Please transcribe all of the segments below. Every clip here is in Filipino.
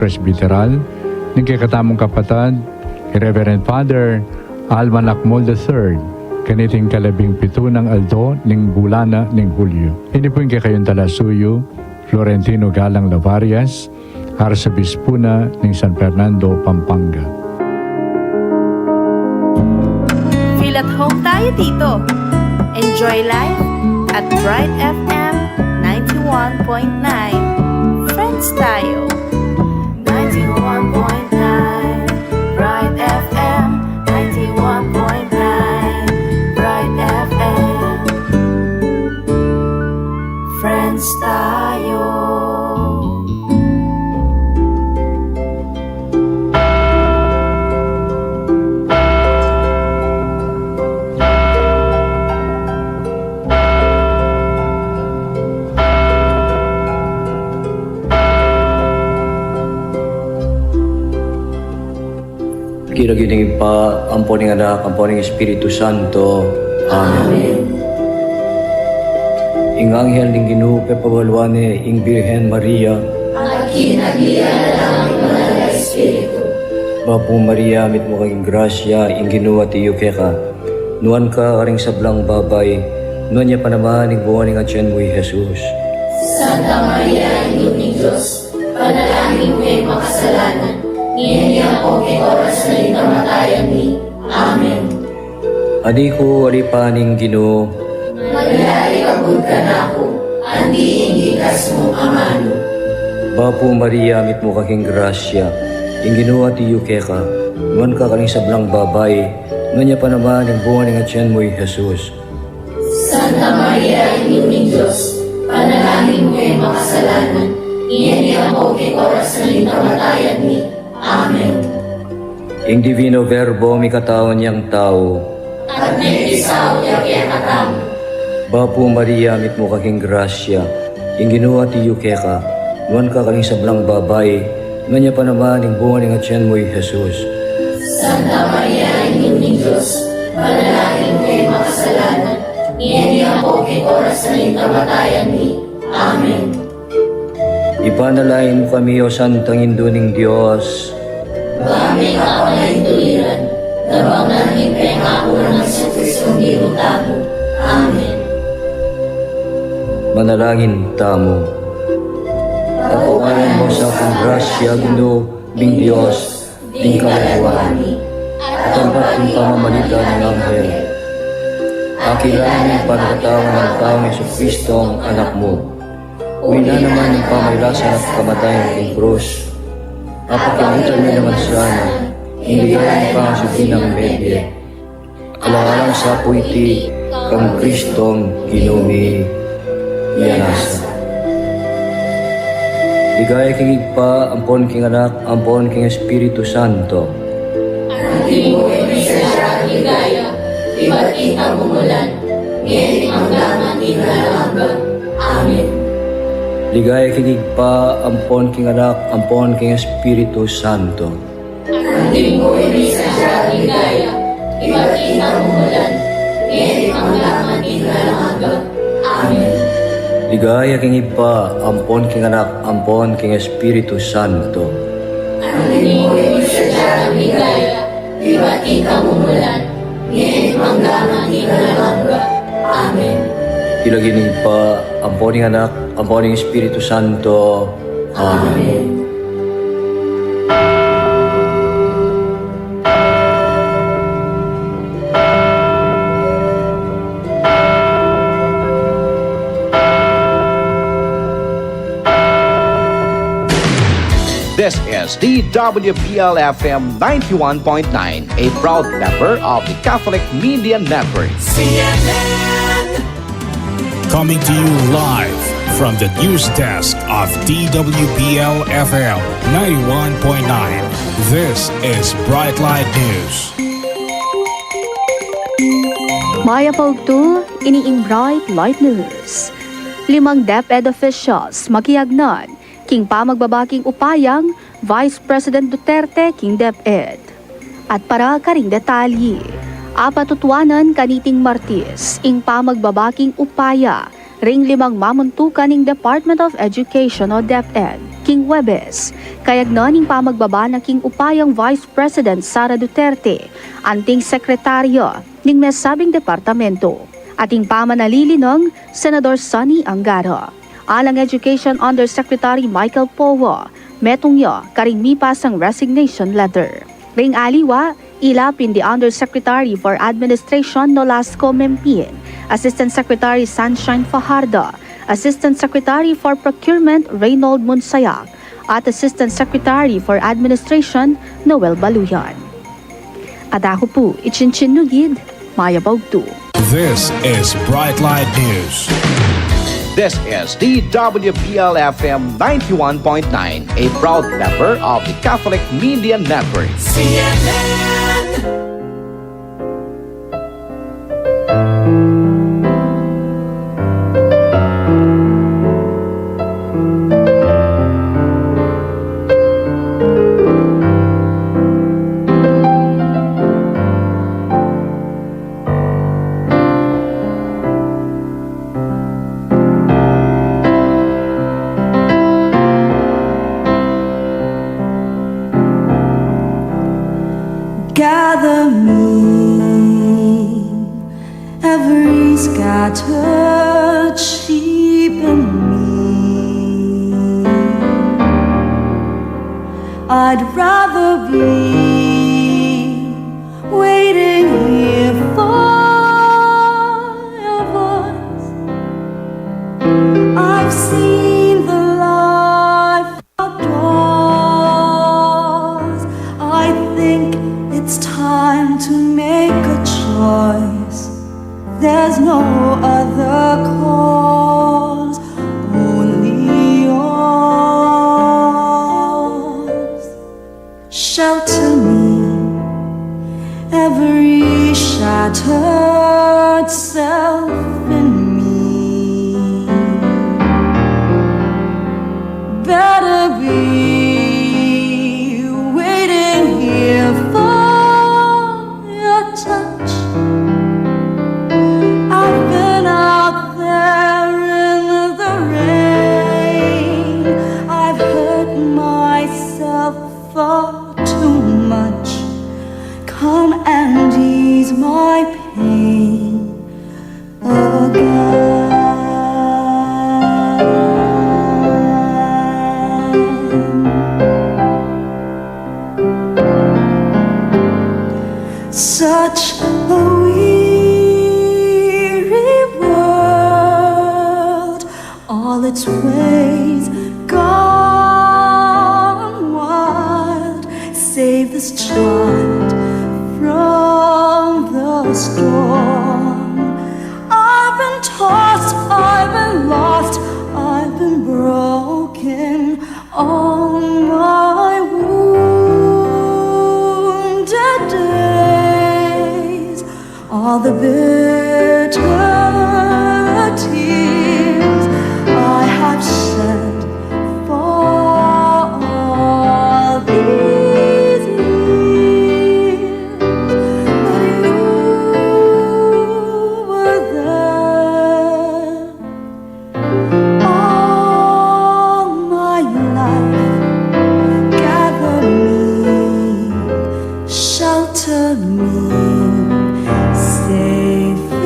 Presbyteral, ng kakatamong kapatid, Reverend Father Alman Akmol III, kaniting kalabing pito ng Aldo, ng Bulana, ng Hulyo. Hindi po yung kayong talasuyo, Florentino Galang Lavarias, Arsobispo na ng San Fernando, Pampanga. Feel at home tayo dito. Enjoy life at Bright FM 91.9. Friends tayo. 91.9 Bright FM 91.9 Bright FM Friends tayo. Kinagiling pa, amponing anak, amponing Espiritu Santo. Amen. Ing anghel ning Ginoo papabalwane ing Birhen Maria. At kinagiyan na lang ng mga Espiritu. Bapo Maria, mit mo kayong grasya, ing Ginoo at iyo ka. Nuan ka aring sablang babay, nuan niya pa naman ing buwan ing atyan mo Jesus. Santa Maria, Ina ng Diyos, panalangin mo ay makasalanan. Niya po kay oras na ikamatayan ni. Amen. Adi ko, alipaning Ginoo. Maria, ikabud ka na ako, andi indikas mo amano. Bapo Maria, mit mo kaking grasya, ing Ginoo at iyo ka. Nuan ka karing sablang babay, nuan niya pa naman ing buwan ing atyan mo Jesus. Santa Maria, Ina ng Diyos, panalangin mo ay makasalanan. Niya po kay oras na ikamatayan ni. Amen. Ing Divino Verbo, mi katawan niyang tao. At may isaw niya kaya katamo. Bapo Maria, mit mo kaking grasya, ing Ginoo at iyo ka. Nuan ka kaling sablang babay, nuan niya pa naman ing buwan ing atyan mo Jesus. Santa Maria, Ina ng Diyos, panalangin mo ay makasalanan. Niya po kay oras na ikamatayan ni. Amen. Ipanalain mo kami o Santang Induning Diyos. Kami ka na ituliran, nabang namin pengako ng sa Kristong dirutamo. Amen. Manalangin tamo. Tapuanan mo sa akong grasya, Ginoo, bing Diyos, bing kaluluwan, at ang bating pamamalita ng anghel. Akilanin ang pagkatawan ng taong Jesucristo ang anak mo. Uwi na naman ang pamaylasan at kamatayan ng krus. Apakimitan niyo naman sana, hindi galing pa ang sugi ng medya. Alang-alang sa puiti, kang Kristong Ginumi, iyanasa. Ligaya kingig pa, ampon king anak, ampon king Espiritu Santo. Ang mo ay misasya ligaya, iba't itang umulan, ngayon ang laman inalanggang. Amen. Ligaya kingig pa, ampon king anak, ampon king Espiritu Santo. Ang mo ay misasya ligaya, iba't itang umulan, ngayon ang laman inalanggang. Amen. Ligaya kingig pa, ampon king anak, ampon king Espiritu Santo. Ang mo ay misasya ligaya, iba't itang umulan, ngayon ang laman inalanggang. Amen. Ilagining pa, amponing anak, amponing Espiritu Santo. Amen. This is DWPL-FM 91.9, a proud member of the Catholic Media Network. Coming to you live from the news desk of DWPL-FM 91.9. This is Bright Light News. Maya Pogtu, iniing Bright Light News. 5 DepEd officials makiyagnan king pa magbabaking upayang Vice President Duterte king DepEd. At para karing detalye, apatutwanan kaniting Martis ing pa magbabaking upaya ring 5 mamuntukan ng Department of Education o DepEd, king Webes, kayagnan ning pamagbaba na king upayang Vice President Sara Duterte, anting sekretaryo ning mesabing departamento, ating pamanalilinong Senador Sonny Angara. Alang Education Undersecretary Michael Powo, metungyo karing mipas ang resignation letter. Ring aliwa, ilapin the Undersecretary for Administration Nolasco Mempien, Assistant Secretary Sunshine Fajardo, Assistant Secretary for Procurement Reynold Monsayak, at Assistant Secretary for Administration Noel Baluyan. At ako po, Ichinchinnugid, Maya Baugtu. This is Brightlight News. This is DWPL-FM 91.9, a proud member of the Catholic Media Network. Gather me, every scattered sheep in me. I'd rather be waiting here for your voice. I've seen the life outdoors. I think it's time to make a choice. There's no other cause, only yours. Shelter me, every shattered self in me. Better be waiting here for touch. I've been out there in the rain. I've hurt myself far too much. Come and ease my pain again. Such a weary world, all its ways gone wild. Save this child from the storm. I've been tossed, I've been lost, I've been broken. All my wounded days, all the bitter tears I have shed for all these years. But you were there all my life. Gather me, shelter me, safe in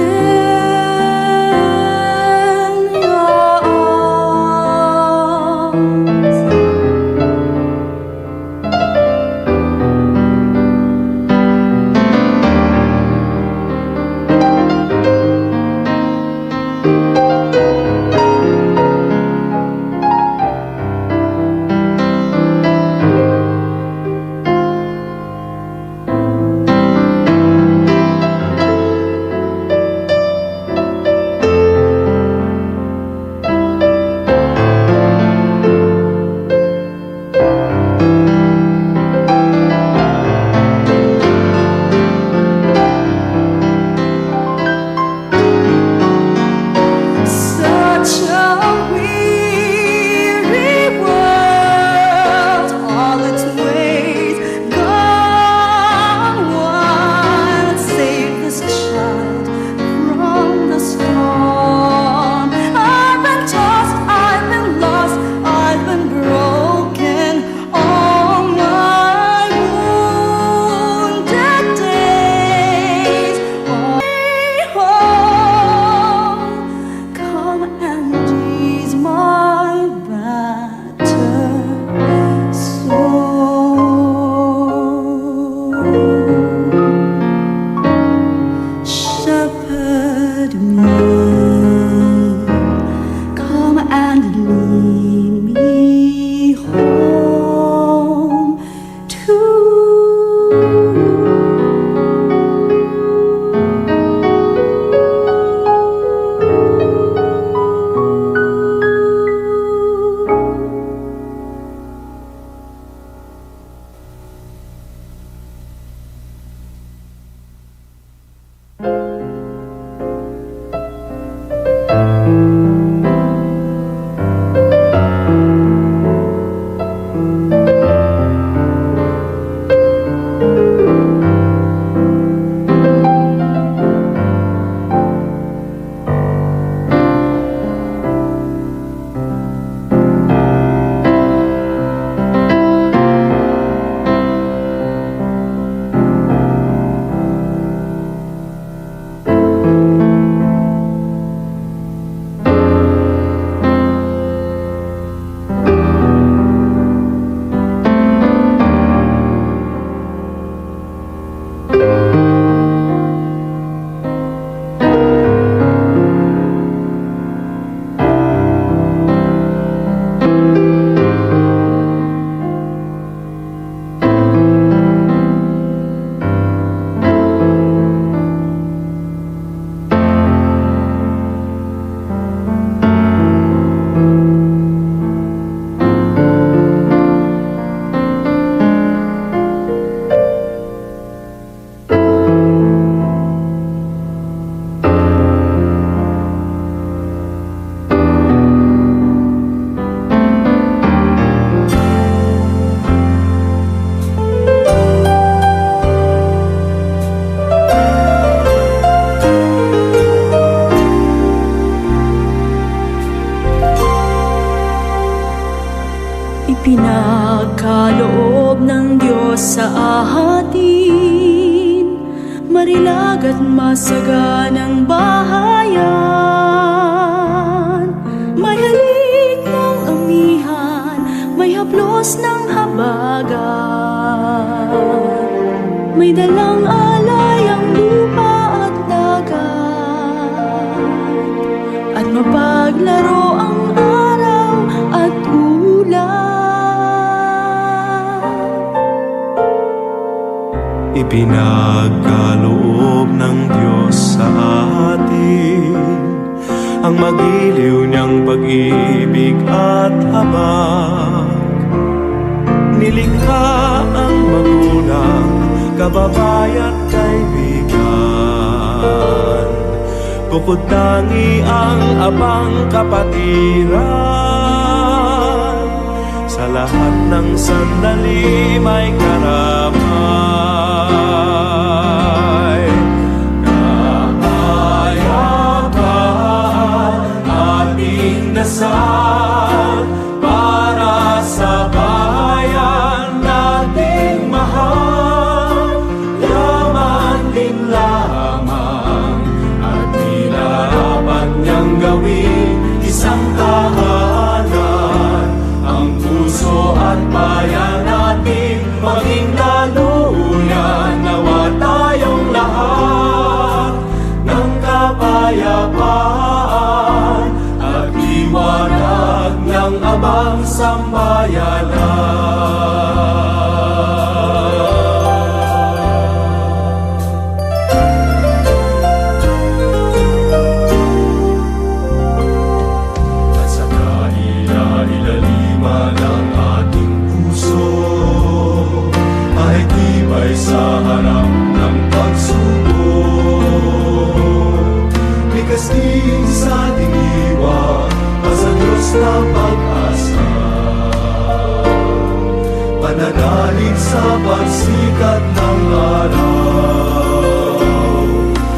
Diyos sa atin, marilag at masaganang bahayan. May halik ng amihan, may haplos ng habagat, may dalang alay ang lupa at dagat, at mapaglaro ang araw at ulan. Ipinagkaloob ng Diyos sa atin ang magiliw niyang pag-ibig at habag. Nilikha ang magulang, kababay at kaibigan, bukod tangi ang abang kapatiran. Sa lahat ng sandali may karamay, kapayapaan ating dasal para sa bayan nating mahal. Yaman din lamang at nilarapat niyang gawin isang tahanan, ang puso at bayan natin maging daluyan. Nawa tayong lahat ng kapayapaan at liwanag ng abang sambayanan. At sa kaila-ilaliman ng ating puso ay tibay sa harap ng pagsubok. Likas din sa ating iwan, sa Diyos na pag-asa, pananalig sa pagsikat ng araw,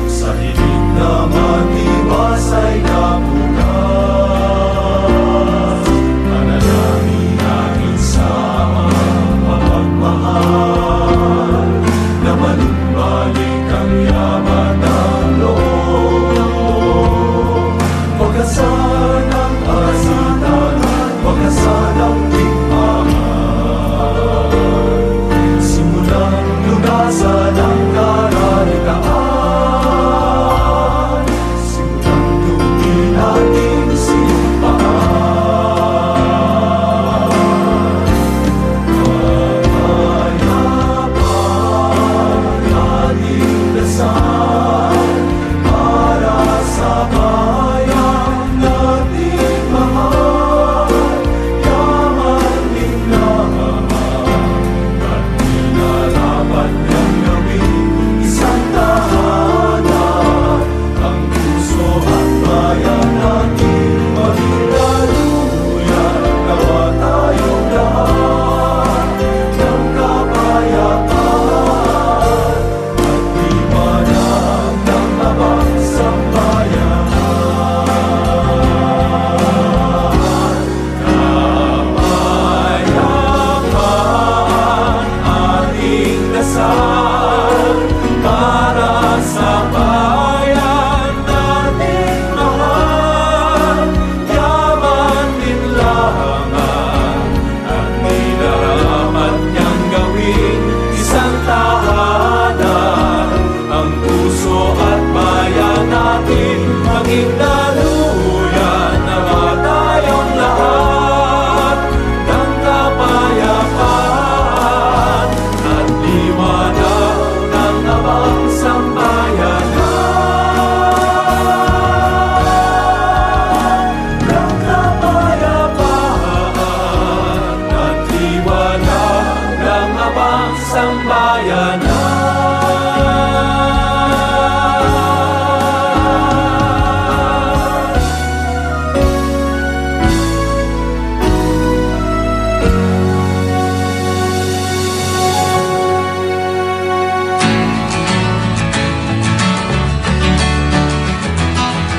sa hilig na matiwasay na bukas. Panalangin natin sa mapagmahal na manumbalik ang yaman ng loob. Wagasan ang asitan, wagasan ang digmaan, simulang lunasan ang karanikaan, simulang tugin ating simpaan. Kapayapaan ating dasal para sa bayan nating mahal. Yaman din lamang at nilarapat niyang gawin isang tahanan, ang puso at bayan natin maging daluyan. Nawa tayong lahat ng kapayapaan at liwanag ng abang sambayanan. Kapayapaan ating dasal para sa bayan nating mahal. Yaman din lamang at nilarapat niyang gawin isang tahanan, ang puso at bayan natin maging daluyan. Nawa tayong lahat ng kapayapaan at liwanag ng abang sambayanan. Ng kapayapaan at liwanag ng abang sambayanan.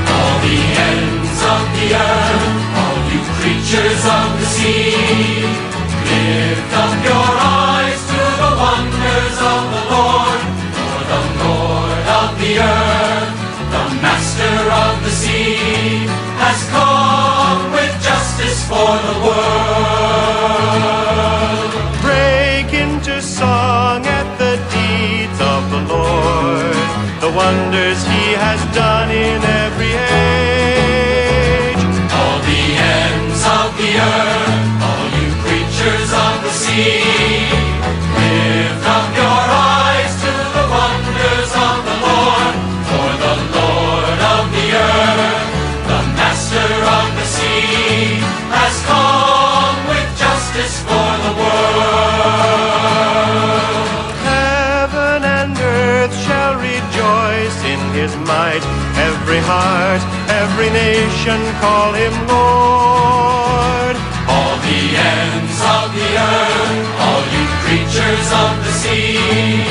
All the ends of the earth, all you creatures of the sea, lift up your eyes to the one into song at the deeds of the Lord, the wonders he has done in every age. All the ends of the earth, all you creatures of the sea, lift up your eyes to the wonders of the Lord, for the Lord of the earth, the master of the sea, has come with justice for the world. Heaven and earth shall rejoice in his might. Every heart, every nation call him Lord. All the ends of the earth, all you creatures of the sea,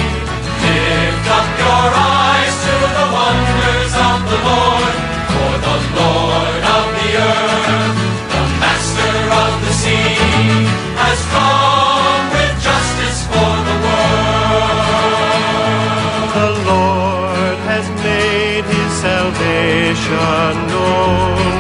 lift up your eyes to the wonders of the Lord, for the Lord of the earth, the master of the sea, has come with justice for the world. The Lord has made his salvation known,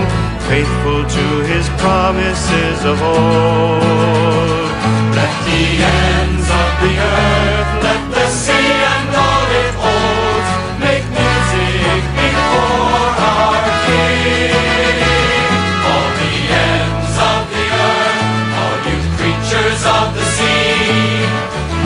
faithful to his promises of old. Let the ends of the earth, let the sea and all it holds, make music before our King. All the ends of the earth, all you creatures of the sea,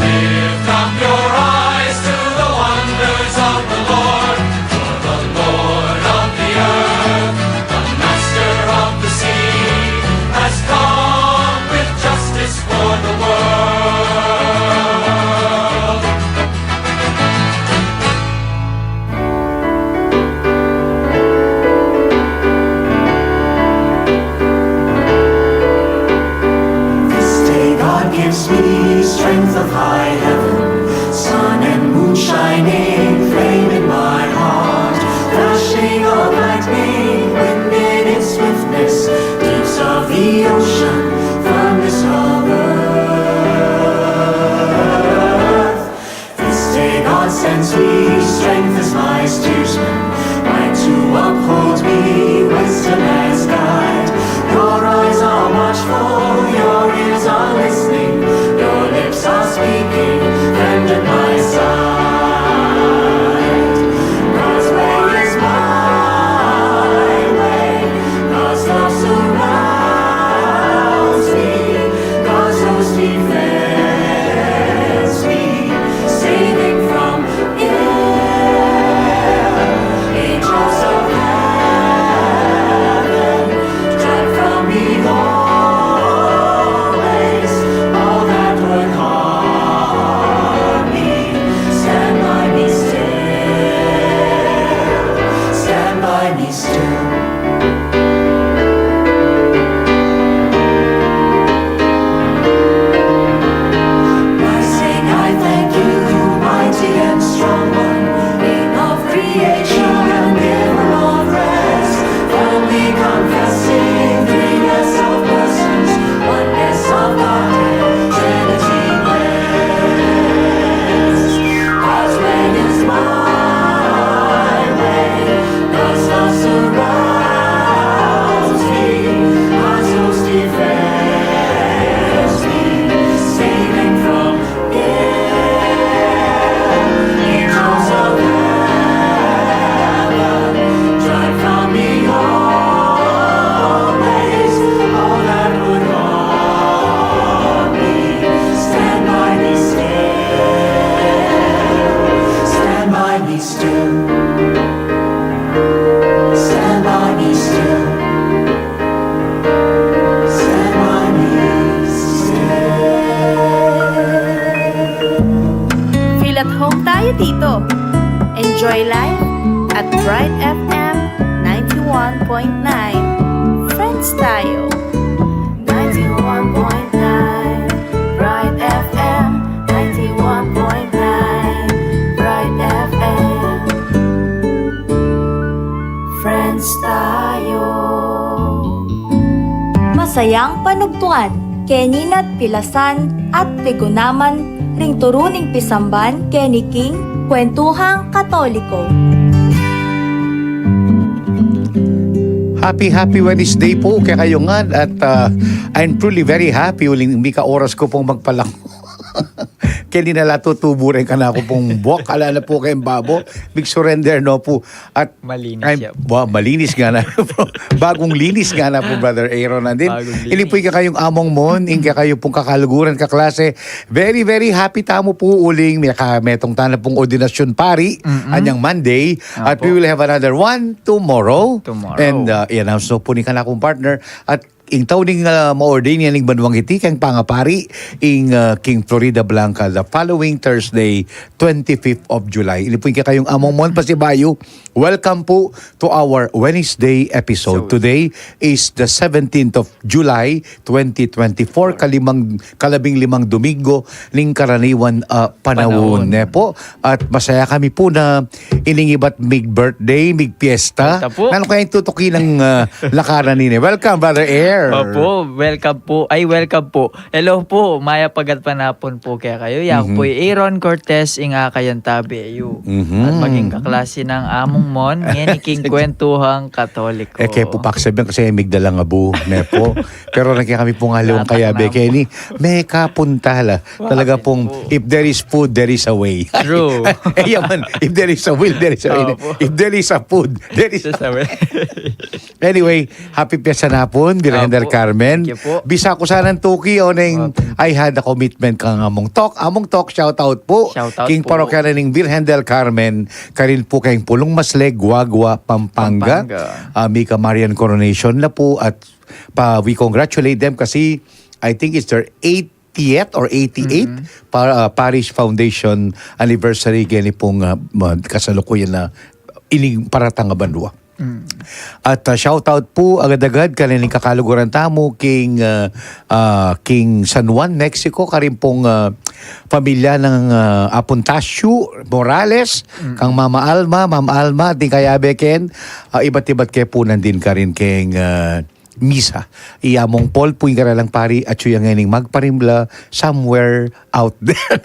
lift up your eyes to the wonders of the Lord, for the Lord of the earth, the master of the sea, has come with justice for the world. This day God gives me strength of high heaven, sun and moon shining, flame in my heart, flashing of lightning, wind in its swiftness, deeps of the ocean, firmness of earth. This day God sends me strength as my steersman, might to uphold me, wisdom as guide. Your eyes are watchful, your ears are listening, your lips are speaking, and at my side. God's way is my way, God's love surrounds me, God's host defends me, saving from ill. Angels of heaven, drive from me always all that would harm me. Stand by me still, stand by me still. I sing, I thank you, mighty and strong one, King of creation and giver of rest, firmly confessing threeness of persons, oneness of Godhead, Trinity blessed. God's way is my way, God's love surrounds me, God's host defends me, saving from ill. Angels of heaven, drive from me always all that would harm me. Stand by me still, stand by me still, stand by me still, stand by me still. Feel at home tayo dito. Enjoy life at Bright FM 91.9. Friends tayo. 91.9 Bright FM 91.9 Bright FM. Friends tayo. Masayang panugtuan, Kenin at Pilasan at Tigunaman, ring turuning pisamban, Kenny King, Kwentuhang Katoliko. Happy Wednesday po kay kayo nga at I'm truly very happy uling mika oras ko pong magpalang Kaya nalatutubo rin ka na ako pong buwak. Kala na po kayong babo. Big surrender, no po. At Malinis siya. malinis nga na. Bagong linis nga na po, Brother Aaron. And then, Bagong linis. ili po kayong among mon, inka kayo pong kakaluguran, kaklase. Very, very happy tamo po uling. Metong tana pong ordinasyon pari. Anyang Monday. At we will have another one tomorrow. And i-announce no po ni kanakong partner. At ing taon ning ma-ordain yan ning Banwang Hiti kang pangapari ing King Florida Blanca the following Thursday, 25th of July. Ini po yung kayong among mon pasibayo. Welcome po to our Wednesday episode. Today is the 17th of July, 2024, kalabing limang Domingo ning karaniwan panahon. Po. At masaya kami po na iningibat mig birthday, mig fiesta. Ano kayang tutuki ng lakaran nini? Welcome, Brother Air. Opo, welcome po. Ay, welcome po. Hello po, maya pagat panapon po kaya kayo. Yan po, Aaron Cortez, inga kayan tabi ayo. At maging kaklase ng among mon, ngayon iking kwentuhang Katoliko. Kaya po paksabihan kasi migdala nga bu, po. Pero nakiya kami pong halawang kaya, kaya ni, may kapuntala. Talaga pong, if there is food, there is a way. True. Yaman, if there is a will, there is a way. If there is a food, there is a way. Anyway, happy piyesa na po, Virgen del Carmen. Bisa ko sanang tuki o neng I had a commitment kang among talk. Among talk, shout out po. Shoutout King po. Parokya ning Virgen del Carmen. Karin po kayong Pulong Masleg, Guagua, Pampanga. Mika Marian Coronation na po. At we congratulate them kasi I think it's their 80th or 88th Parish Foundation anniversary gani pong kasalukuyan na ining paratang nga banwa. At shout out po agad-agad kanilang kakaluguran tamo King San Juan, Mexico, karin pong pamilya ng Apuntasio Morales, kang Mama Alma, di kaya beken, iba't kay po nandin karin keng misa. Iyamong Paul po yung karalang pari at siya ngayon magparimla somewhere out there.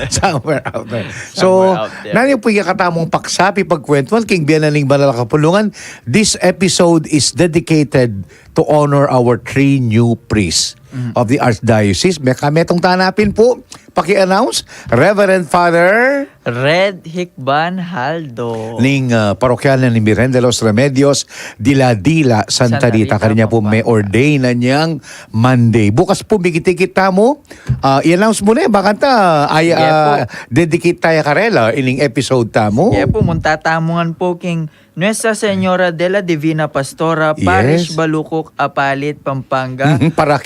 Somewhere out there. So, nanyo po yung katamong paksapi pagkwentuhan king Bianaling Banal Kapulungan. This episode is dedicated to honor our 3 new priests of the Archdiocese. May kametong tanapin po. Paki-announce, Reverend Father Red Hikban Haldo. ning parokyanan ni Virgen de los Remedios Dila Santa Rita. Kanya po may ordain na niyang Monday. Bukas po bigitikit mo. I-announce mo na baka dedicate tayo karela ining episode tamo. Kaya po, muntatamungan po king Nuestra Señora de la Divina Pastora, Parish Balukok, Apalit, Pampanga. Para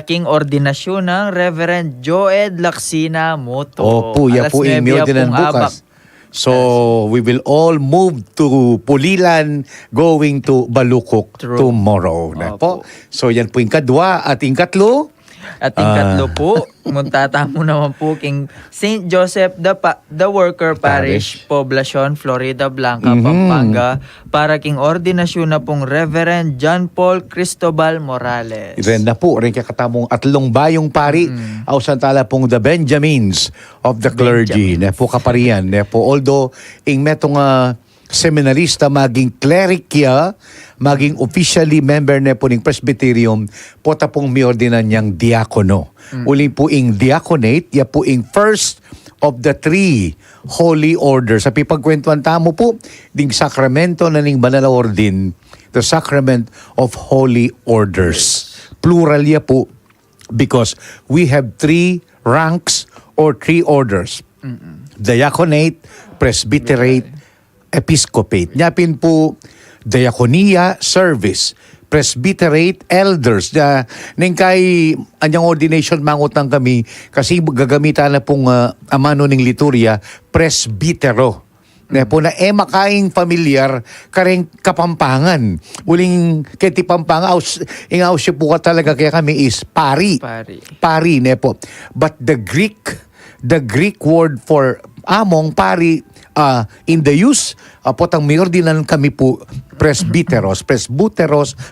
king ordinasyon ng Reverend Joed Laksina Moto. Opo, yan po yung ordinasyon bukas. So, we will all move to Pulilan going to Balukok tomorrow. Na po. So, yan po yung kadwa at yung katlo. At yung katlo po, muntatamo naman po king St. Joseph the Worker Parish, Poblacion, Florida Blanca, Pampanga, para king ordinasyon na pong Reverend John Paul Cristobal Morales. Ren na po, rin kakatamong atlong bayong pari, ausan tala pong the Benjamins of the clergy. Na po kaparian. Na po, although, ing metong seminarista, maging clericya, maging officially member na po ng Presbyterium, po ta pong may ordinan niyang diakono. Uling po ing diaconate, ya po ing first of the 3 holy orders. Sa pipagkwentuhan tamo po, ding sakramento na ning banal na ordin, the sacrament of holy orders. Plural ya po, because we have 3 ranks or 3 orders. Diaconate, Presbyterate, Episcopate. Nyapin po, Diaconia, Service, Presbyterate, Elders. Neng kay anyang ordination mangutang kami, kasi gagamitan na pong amano ng liturya, Presbytero. Na po na makaing familiar kareng Kapampangan. Uling keti Pampanga, ingaw siya po ka talaga kaya kami is pari. Pari, ne po. But the Greek word for among pari in the use potang may ordinan kami po presbyteros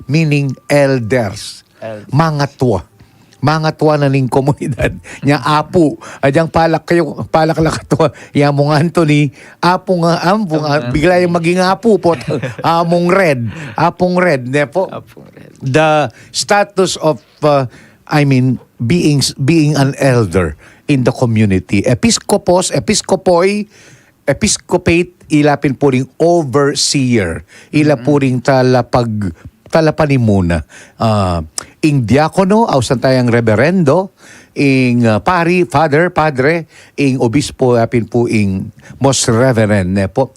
meaning elders. Mga tuwa na ning komunidad nya apo adyang palak lakatwa yamong Anthony apong bigla yung maging apo po apong red ne po the status of being an elder in the community. Episcopos, episcopoi, episcopate, ilapin po ring overseer. Ila po ring talapanimuna. Ing diakono, ausan tayong reverendo, ing pari, father, padre, ing obispo, apin po ing most reverend, po.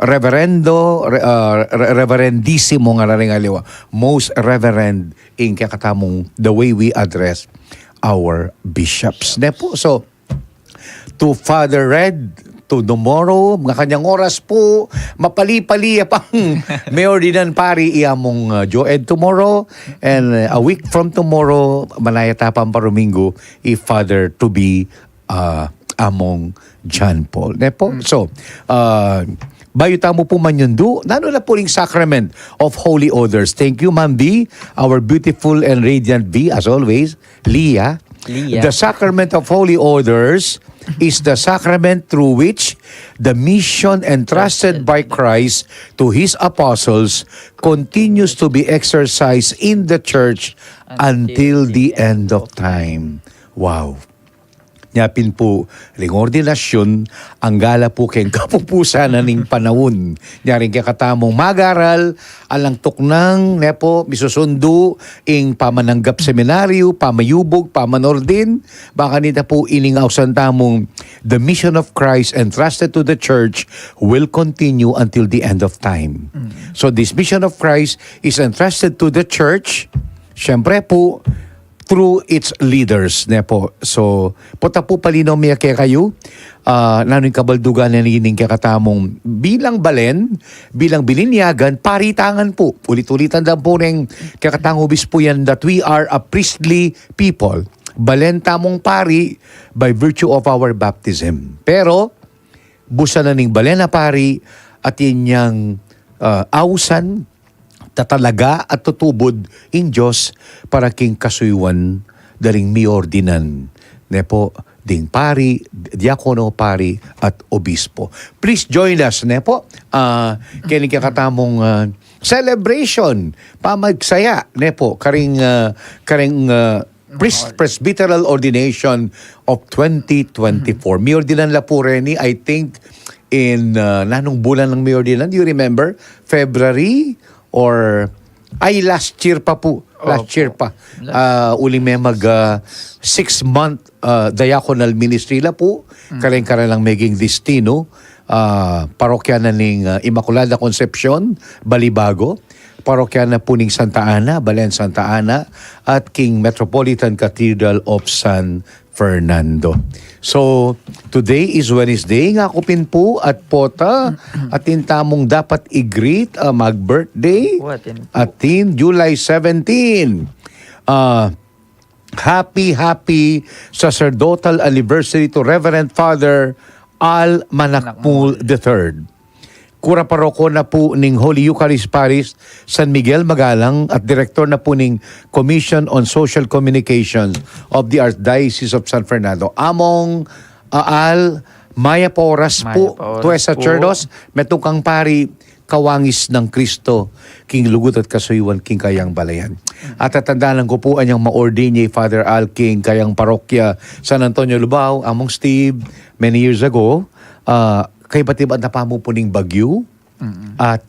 Reverendo, reverendissimo nga rin aliwa. Most reverend ing kakatamong the way we address our bishops. Po. So, to Father Red, to tomorrow, mga kanyang oras po, mapali-pali pang Mayor Dinan Pari, iamong Joed tomorrow, and a week from tomorrow, manayatapang Paromingo, Father to be among John Paul. Po. So, bayo tamo po man yun do, nano na po ring sacrament of holy odors. Thank you, Ma'am B, our beautiful and radiant B, as always, Leah. The sacrament of holy orders is the sacrament through which the mission entrusted by Christ to His apostles continues to be exercised in the church until the end of time. Wow. Nyapin po, ring ordinasyon, ang gala po kayong kapupusan na ning panahon. Nyaring kaya katamong magaral, alang tuknang, nepo, misusundo, ing pamananggap seminaryo, pamayubog, pamanordin, baka nita po iningaw tamong, the mission of Christ entrusted to the church will continue until the end of time. So this mission of Christ is entrusted to the church, syempre po, through its leaders, po. So, puta po palinaw miya kaya kayo, nanon kabaldugan na nining kakatamong bilang balen, bilang bilinyagan, paritangan po. Ulit-ulitan lang po ng kakatang obispo yan that we are a priestly people. Balen tamong pari by virtue of our baptism. Pero, busa na ning balen na pari at inyang ausan, tatalaga at tutubod in Diyos para king kasuywan daring miordinan. Nepo, ding pari, diakono, pari, at obispo. Please join us, nepo. Kini kakatamong celebration, pamagsaya, nepo, karing presbyteral ordination of 2024. Miordinan la po reni, I think, in nanong bulan ng miordinan, do you remember? February or last year pa po. Last year pa. Uli may mag 6-month diaconal ministry la po. Kareng-kareng lang maging destino. Parokya na ning Immaculada Concepcion, Balibago. Parokya na po ning Santa Ana, Balen Santa Ana. At King Metropolitan Cathedral of San Fernando. So, today is Wednesday. Nga kupin po at pota at tamong dapat i-greet mag-birthday at July 17. Happy sacerdotal anniversary to Reverend Father Al Manakmul III. Kura paroko na po ning Holy Eucharist Parish San Miguel Magalang at direktor na po ning Commission on Social Communications of the Archdiocese of San Fernando. Among Al Maya Poras po, tuwe sa Cherdos, metukang pari kawangis ng Kristo, king lugut at kasuywan, king kayang balayan. At tatandaan ko po anyang ma-ordain Father Al King kayang parokya San Antonio Lubao, among Steve, many years ago, kay batibad na pamupuning bagyo at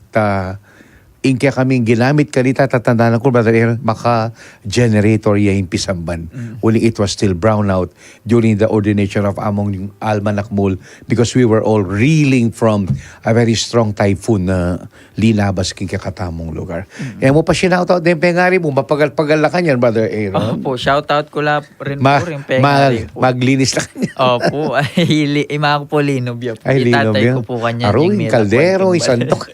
ingkya kaming ginamit kanita tatandaan ko Brother Aaron, maka-generator yung pisamban. Uli it was still brownout during the ordination of among Almanakmul because we were all reeling from a very strong typhoon na linabas king kakatamong lugar. Kaya mo pa sinautout din pengari mo, mapagal-pagal na kanyan Brother Aaron. Opo, shoutout ko la rin po rin pengari po. Maglinis na kanyan. Opo, ima ko po linobyo. Ay, linobyo. Itatay ko po kanya. Aroy, kaldero, isantok.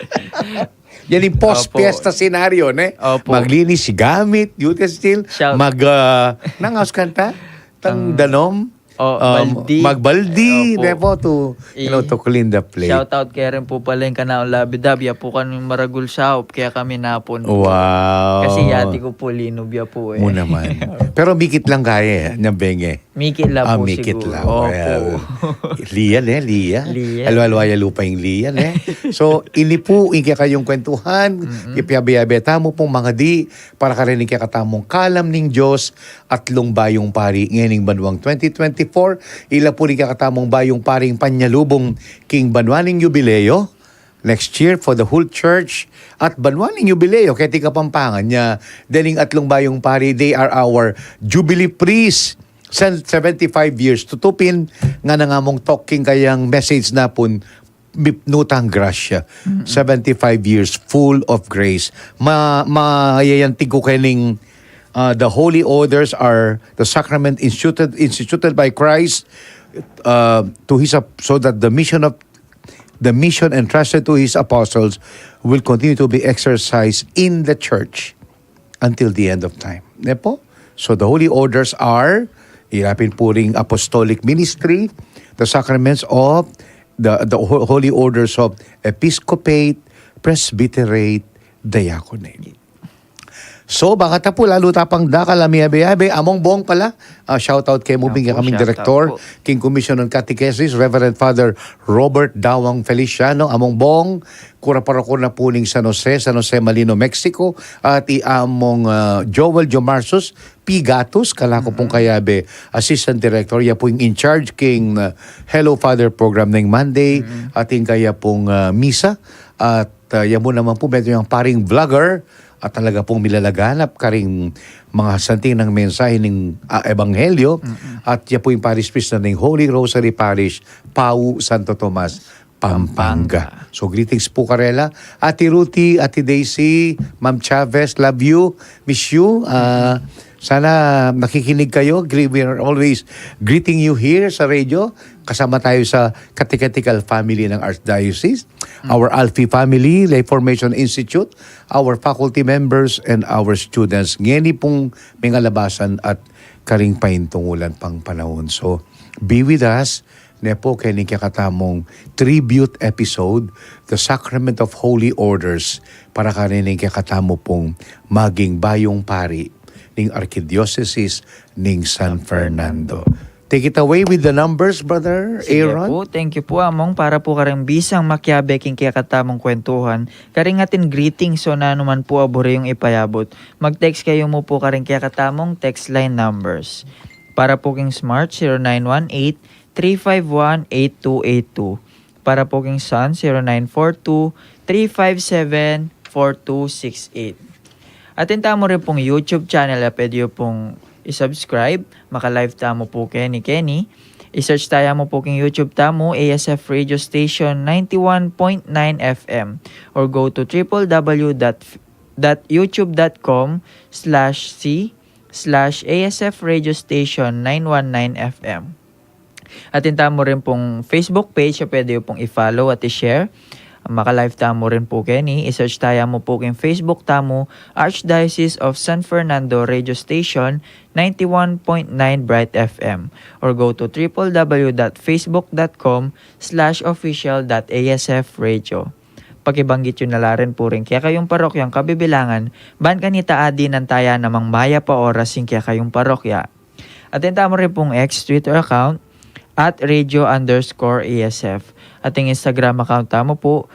Yan yung post-fiesta scenario, ne? Opo. Maglinis si gamit, utensil, nangaws kanta, tang danom, Baldi. magbaldi, Opo. nepo, to clean the plate. Shout out kaya rin po pala yung kanaon labidab. Ya po kami maragul shop kaya kami napon po. Wow. Kasi yati ko po linubya po eh. Mo naman. Pero mikit lang kaya nyambenge. Mikit lang po mikit siguro. lang. Opo. Lian Lian. Lian. Alwalwaya lupa yung lian So, ini po, inka kayong kwentuhan, ipiyabi-yabi mo pong mga di, para karinig kaya katamong kalam ning Diyos at lung bayong pari nganing banwang 2024. Ila po rin katamong bayong paring panyalubong king banwaning jubileo next year for the whole church at banwaning jubileo kaya ti kapampangan niya dening atlong bayong pari, they are our jubilee priests 75 years tutupin nga nangamong talking kayang message na pun Nutang Gracia 75 years full of grace mayayantig ko kening the holy orders are the sacrament instituted by Christ to his so that the mission entrusted to his apostles will continue to be exercised in the church until the end of time. Nepo? So the holy orders are ilapin po ring apostolic ministry, the sacraments of the holy orders of episcopate, presbyterate, diaconate. So, baka ta po, lalo tapang da kalamiyabe-yabe, among bong pala. Shoutout kay Mubing kaming director, King Commission on Catechesis, Reverend Father Robert Dawang Feliciano, among bong, kura-parako na po ning San Jose Malino, Mexico, at among Joel Jomarsus, Pigatus, kalako pong kayabe, Assistant Director, ya po yung in charge king Hello Father program ng Monday, ating kaya pong misa, at yan mo naman po, medyo yung paring vlogger, at talaga pong milalaganap karing mga santing ng mensahe ng Ebanghelyo at yan po yung parish priest na ng Holy Rosary Parish, Pau Santo Tomas, Pampanga. So greetings po Karela. Ate Ruthie, Ate Daisy, Ma'am Chavez, love you, miss you. Sana nakikinig kayo. We are always greeting you here sa radio. Kasama tayo sa Catechetical Family ng Archdiocese. Our Alfie Family, Lay Formation Institute, our faculty members, and our students. Ngeni pong mga labasan at karing paintungulan pang panahon. So, be with us. Nepo kay ni kakatamong tribute episode, The Sacrament of Holy Orders, para kanining kakatamo pong maging bayong pari ning Archdiocese ning San Fernando. Take it away with the numbers, Brother Aaron. Po, thank you po among para po karang bisang makyabe king kaya katamong kwentuhan. Karing atin greetings so na naman po abore yung ipayabot. Mag-text kayo mo po karing kaya katamong text line numbers. Para po king Smart 0918-351-8282. Para po king Sun 0942-357-4268. Atin tamo rin pong YouTube channel na pwede pong i-subscribe. Maka-live tamo po Kenny. I-search tayo mo po king YouTube tamo, ASF Radio Station 91.9 FM. Or go to www.youtube.com/c/ASF Radio Station 919 FM. Atin tamo rin pong Facebook page na pwede pong i-follow at i-share. Maka-live tamo rin po Kenny. I-search tayo mo po king Facebook tamo, Archdiocese of San Fernando Radio Station 91.9 Bright FM. Or go to www.facebook.com/official.asfradio. Pakibanggit yun na rin po rin kaya kayong parokyang kabibilangan, ban kanita adi ng taya namang maya pa oras yung kaya kayong parokya. Atin tamo rin pong Twitter account, @radio_ASF. Ating Instagram account tamo po,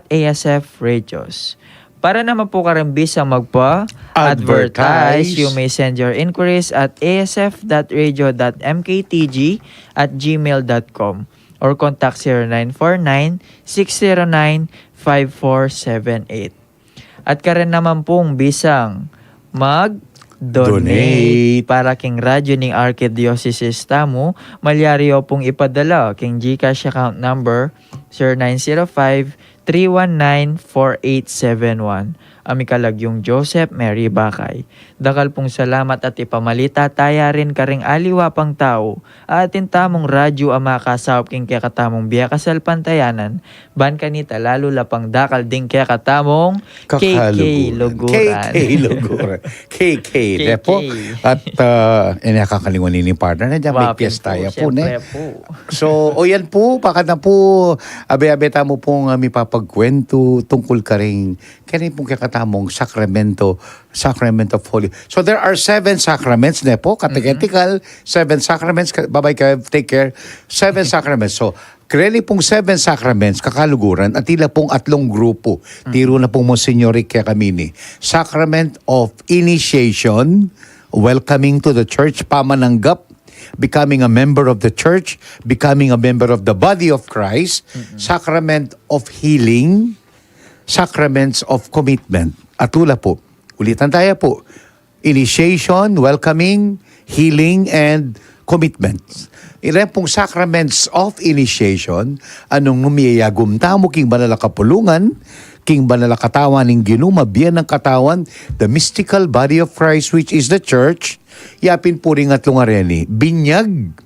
@ASF Radios. Para naman po karambisang magpa-advertise, you may send your inquiries at asf.radio.mktg@gmail.com or contact 0949-609-5478. At karen naman pong bisang donate para king radyo ning Archdiocese tamo, malyaryo pong ipadala king GCash account number 0905-319-4871 Amikalagyong Joseph Mary Bakay. Dakal pong salamat at ipamalita taya rin karing aliwa pang tao. Atin tamong radyo ama kasawap king kaya katamong biya kasal pantayanan. Ban kanita lalo lapang dakal ding kaya katamong KK Luguran. KK Luguran. KK. Depo. At nakakalimutan ni partner na dyan. May piyesta po. Siyempre po. So, o yan po, baka na po, abe-abeta mo pong may papagkwento tungkol ka rin, kaya pong kakatamong Sacramento of Holy. So, there are 7 sacraments, Nepo, categetical, 7 sacraments, bye-bye ka, take care, 7 sacraments. So, kreli pong 7 sacraments, kakaluguran, at tila pong 3 grupo. Tiro na pong Monsignor Rick Kamini. Sacrament of Initiation, welcoming to the church, pamananggap, becoming a member of the church, becoming a member of the body of Christ, sacrament of healing, sacraments of commitment. At tula po, ulitan tayo po, initiation, welcoming, healing, and commitments. Ilan pong sacraments of initiation, anong numiyayagum tamo king banala kapulungan, king banala katawan ng ginumabiyan ng katawan, the mystical body of Christ which is the church, yapin po rin at lungareni, binyag,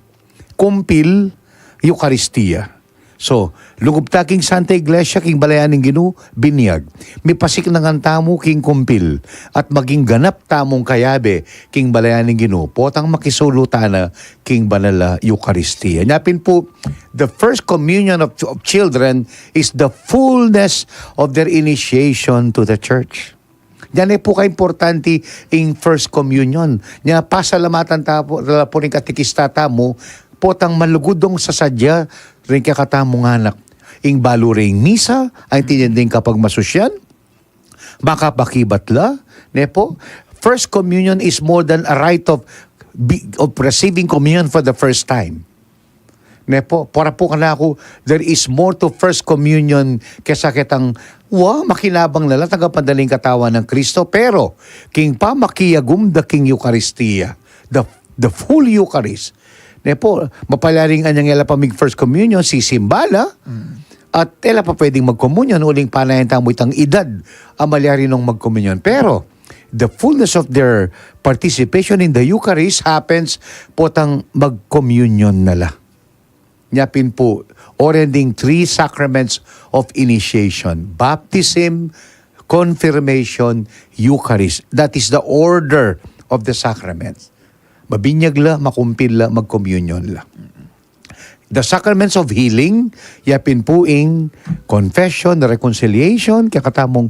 kumpil, Eucharistia. So, lugubta king Santa Iglesia, king balayan ng ginu, binyag. May pasik ng tamo king kumpil. At maging ganap tamong kayabe, king balayan ng ginu, potang makisulutana, king banala Eucharistia. Yapin po, the first communion of children is the fullness of their initiation to the church. Yan ay po ka-importante in first communion. Nya pasalamatan tapo, po rin katikista tamo, potang malugudong sa sadya, rin kakatamong anak. Ing balo ring misa, ay tininding kapag masusyan, makapakibatla, nepo. First communion is more than a rite of receiving communion for the first time. Nepo, para po kana ako, there is more to first communion kesa kitang, makinabang lala, tagapadaling katawan ng Kristo, pero, king pa makiyagum the king Eucharistia, the full Eucharist. Nepo, mapalaring anyang ela pamig first communion, si Simbala, at ela pa pwedeng mag-communion, uling panayan tamo itang edad, amalyari nung mag-communion. Pero, the fullness of their participation in the Eucharist happens potang mag-communion nala. Nyapin po, already 3 sacraments of initiation. Baptism, confirmation, Eucharist. That is the order of the sacraments. Mabinyag la, makumpil la, mag-communion la. The sacraments of healing, yapin po ing confession, reconciliation, kaya katamong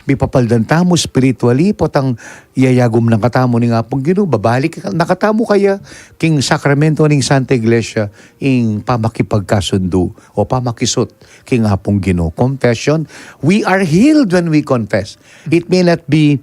may papaldan tamo spiritually, potang iyayagom ng katamo ni nga pong Ginoo, babalik nakatamo kaya king sakramento ning Santa Iglesia ing pamakipagkasundo o pamakisot king apong Ginoo. Confession, we are healed when we confess. It may not be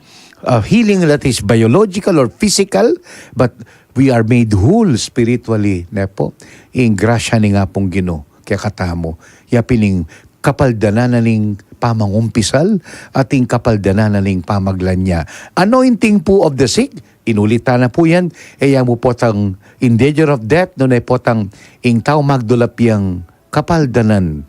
healing that is biological or physical, but we are made whole spiritually, nepo, ing grasya ni nga pong Ginoo kaya katamo. Yapining kapaldanan ning pamangumpisal ating kapaldanan ning pamaglanya. Anointing po of the sick, inulitan na po yan, mo potang in danger of death, no na potang ing tao magdulapyang kapaldanan,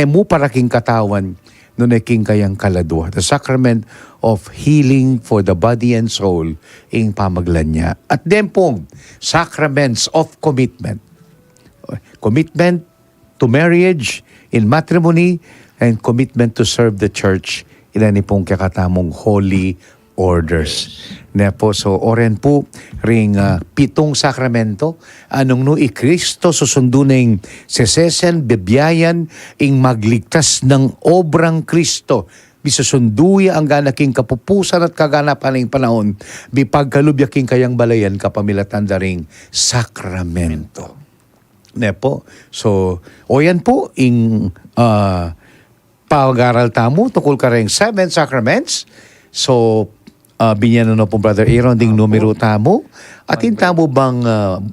mo para king katawan, no na king kayang kaladwa. The sacrament of healing for the body and soul, ing pamaglanya. At then pong, sacraments of commitment. Commitment to marriage, in matrimony, and commitment to serve the church, ilan ni pong kakatamong holy orders. Nepo, so oren po ring 7 sakramento, anong no Kristo susunduning sesesen, bebiyayan, ing magligtas ng obrang Kristo. Bisusunduya ang ganaking kapupusan at kaganapan ng panahon, bipagkalubyaking kayang balayan kapamilatan daring sakramento. Nepo, so oyan po ing pag-aral tamo tungkol ka rin 7 sacraments. So, binyan na po Brother Aaron ding numero tamo. Atin tamo bang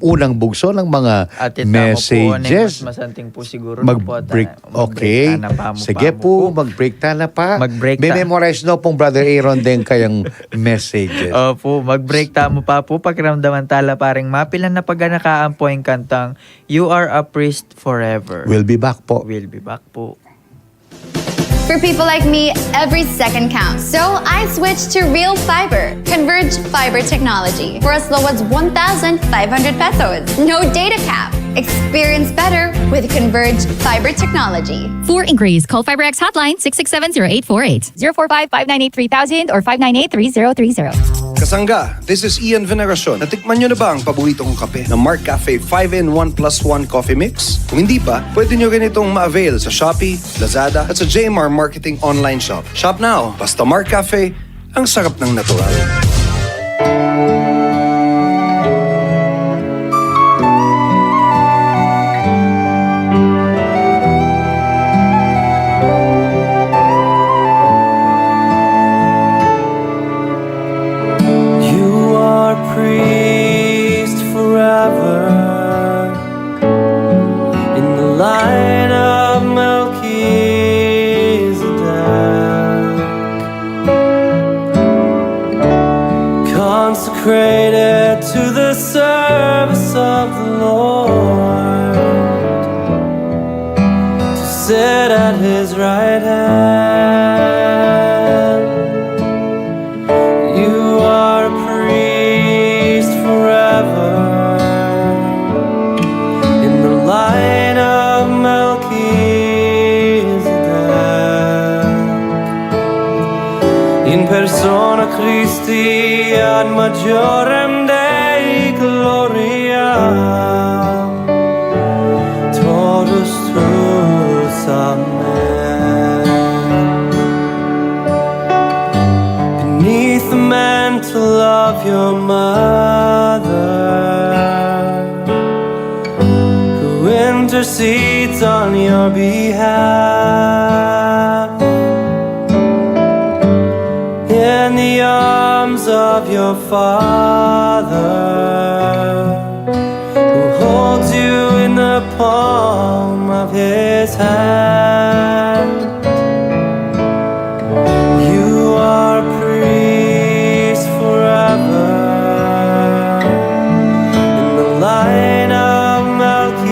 unang bugso ng mga messages? Mas masanting po siguro. Mag-break. Okay. Sige po, mag-break ta na pa. May memorize no pong Brother Aaron din kayang messages. Opo, mag-break tamo pa po. Pakiramdaman tala paring mapilan na paganakaan po yung kantang You Are a Priest Forever. We'll be back po. We'll be back po. For people like me, every second counts. So I switched to Real Fiber, Converge Fiber Technology, for as low as 1,500 pesos. No data cap. Experience better with Converge Fiber Technology. For inquiries, call FiberX hotline 667-0848, 045-598-3000 or 598-3030. Kasangga, this is Ian Veneracion. Natikman nyo na ba ang paborito kong kape na Mark Cafe 5-in-1+1 Coffee Mix? Kung hindi pa, pwede nyo rin itong ma-avail sa Shopee, Lazada at sa JMR Marketing Online Shop. Shop now, basta Mark Cafe, ang sarap ng natural. Priest forever in the line of Melchizedek, consecrated to the service of the Lord, to sit at his right hand. You are a priest forever in the line of Melchizedek, in persona Christi ad majorem Dei gloria, totus tuus amen. Beneath the mantle of your mother, who intercedes on your behalf, in the arms of your father, who holds you in the palm of his hand. You are a priest forever in the line of Melchizedek,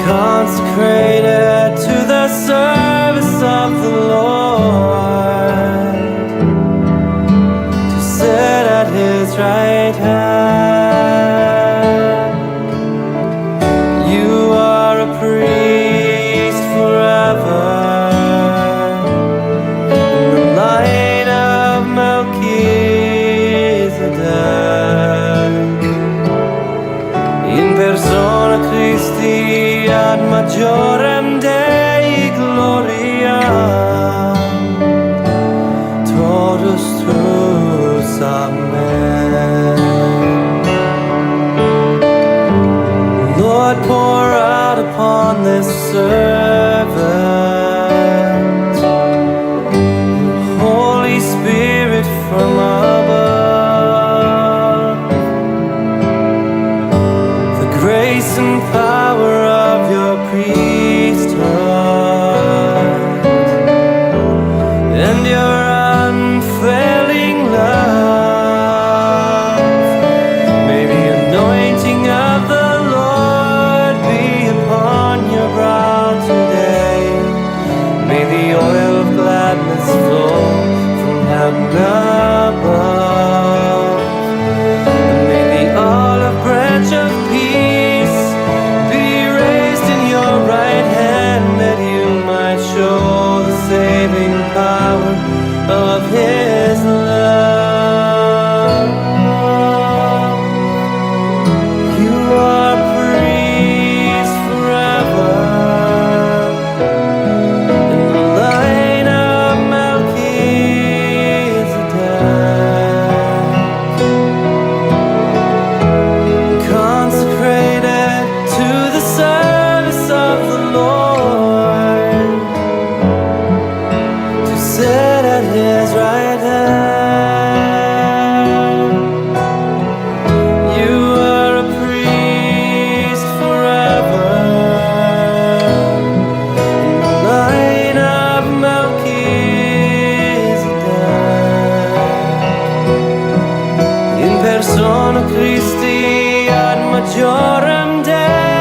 consecrated to the service of the Lord, to sit at his right hand. You are a priest forever in the line of Melchizedek, in persona Christi ad majorem Dei gloria, totus tuus amen. Lord, pour out upon this servant Holy Spirit from above, the grace and power of your priesthood, and your unfailing love. May the anointing of the Lord be upon your brow today. May the oil of gladness flow from heaven above. And may the olive branch of peace be raised in your right hand, that you might show the saving power of his love. You are a priest forever in the line of Melchizedek, consecrated to the service of the Lord, to sit at his right hand. You are a priest forever in the line of Melchizedek, in persona Christi ad majorem Dei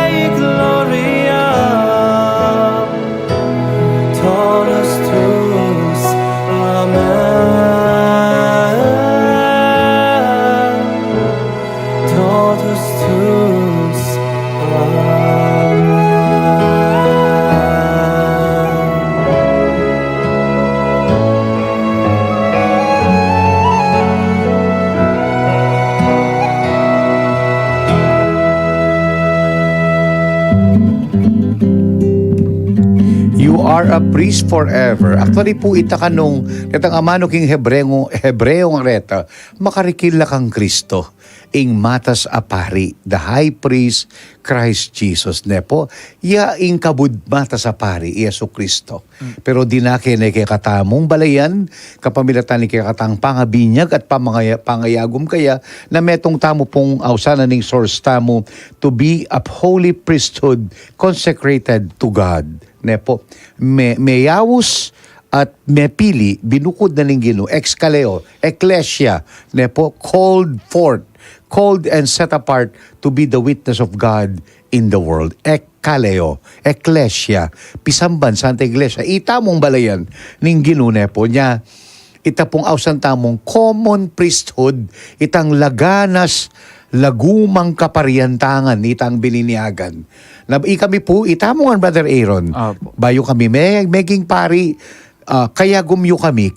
are a priest forever. Actually po itakanong netang amano king Hebreong reta makarikila kang Kristo ing matas apari, the high priest Christ Jesus ne po ya ing kabud matas apari Yesu Kristo. Pero dinake ne kay katamong balayan kapamilatan ni kay katang pangabinyag at pangayagom kaya na metong tamo pong awsana ning source tamo to be a holy priesthood consecrated to God. Ne po mayawus at mepili binukod na ning Ginoo exkaleo ecclesia ne po called and set apart to be the witness of God in the world. Ekkaleo, ecclesia, pisamban, Santa Iglesia, itamong balayan ning Ginoo ne po niya ita pong awsan tamong common priesthood itang laganas lagumang kapariantangan itang bininiagan. Na kami po itamongan Brother Aaron. Bayo kami meging pari kaya gumyo kami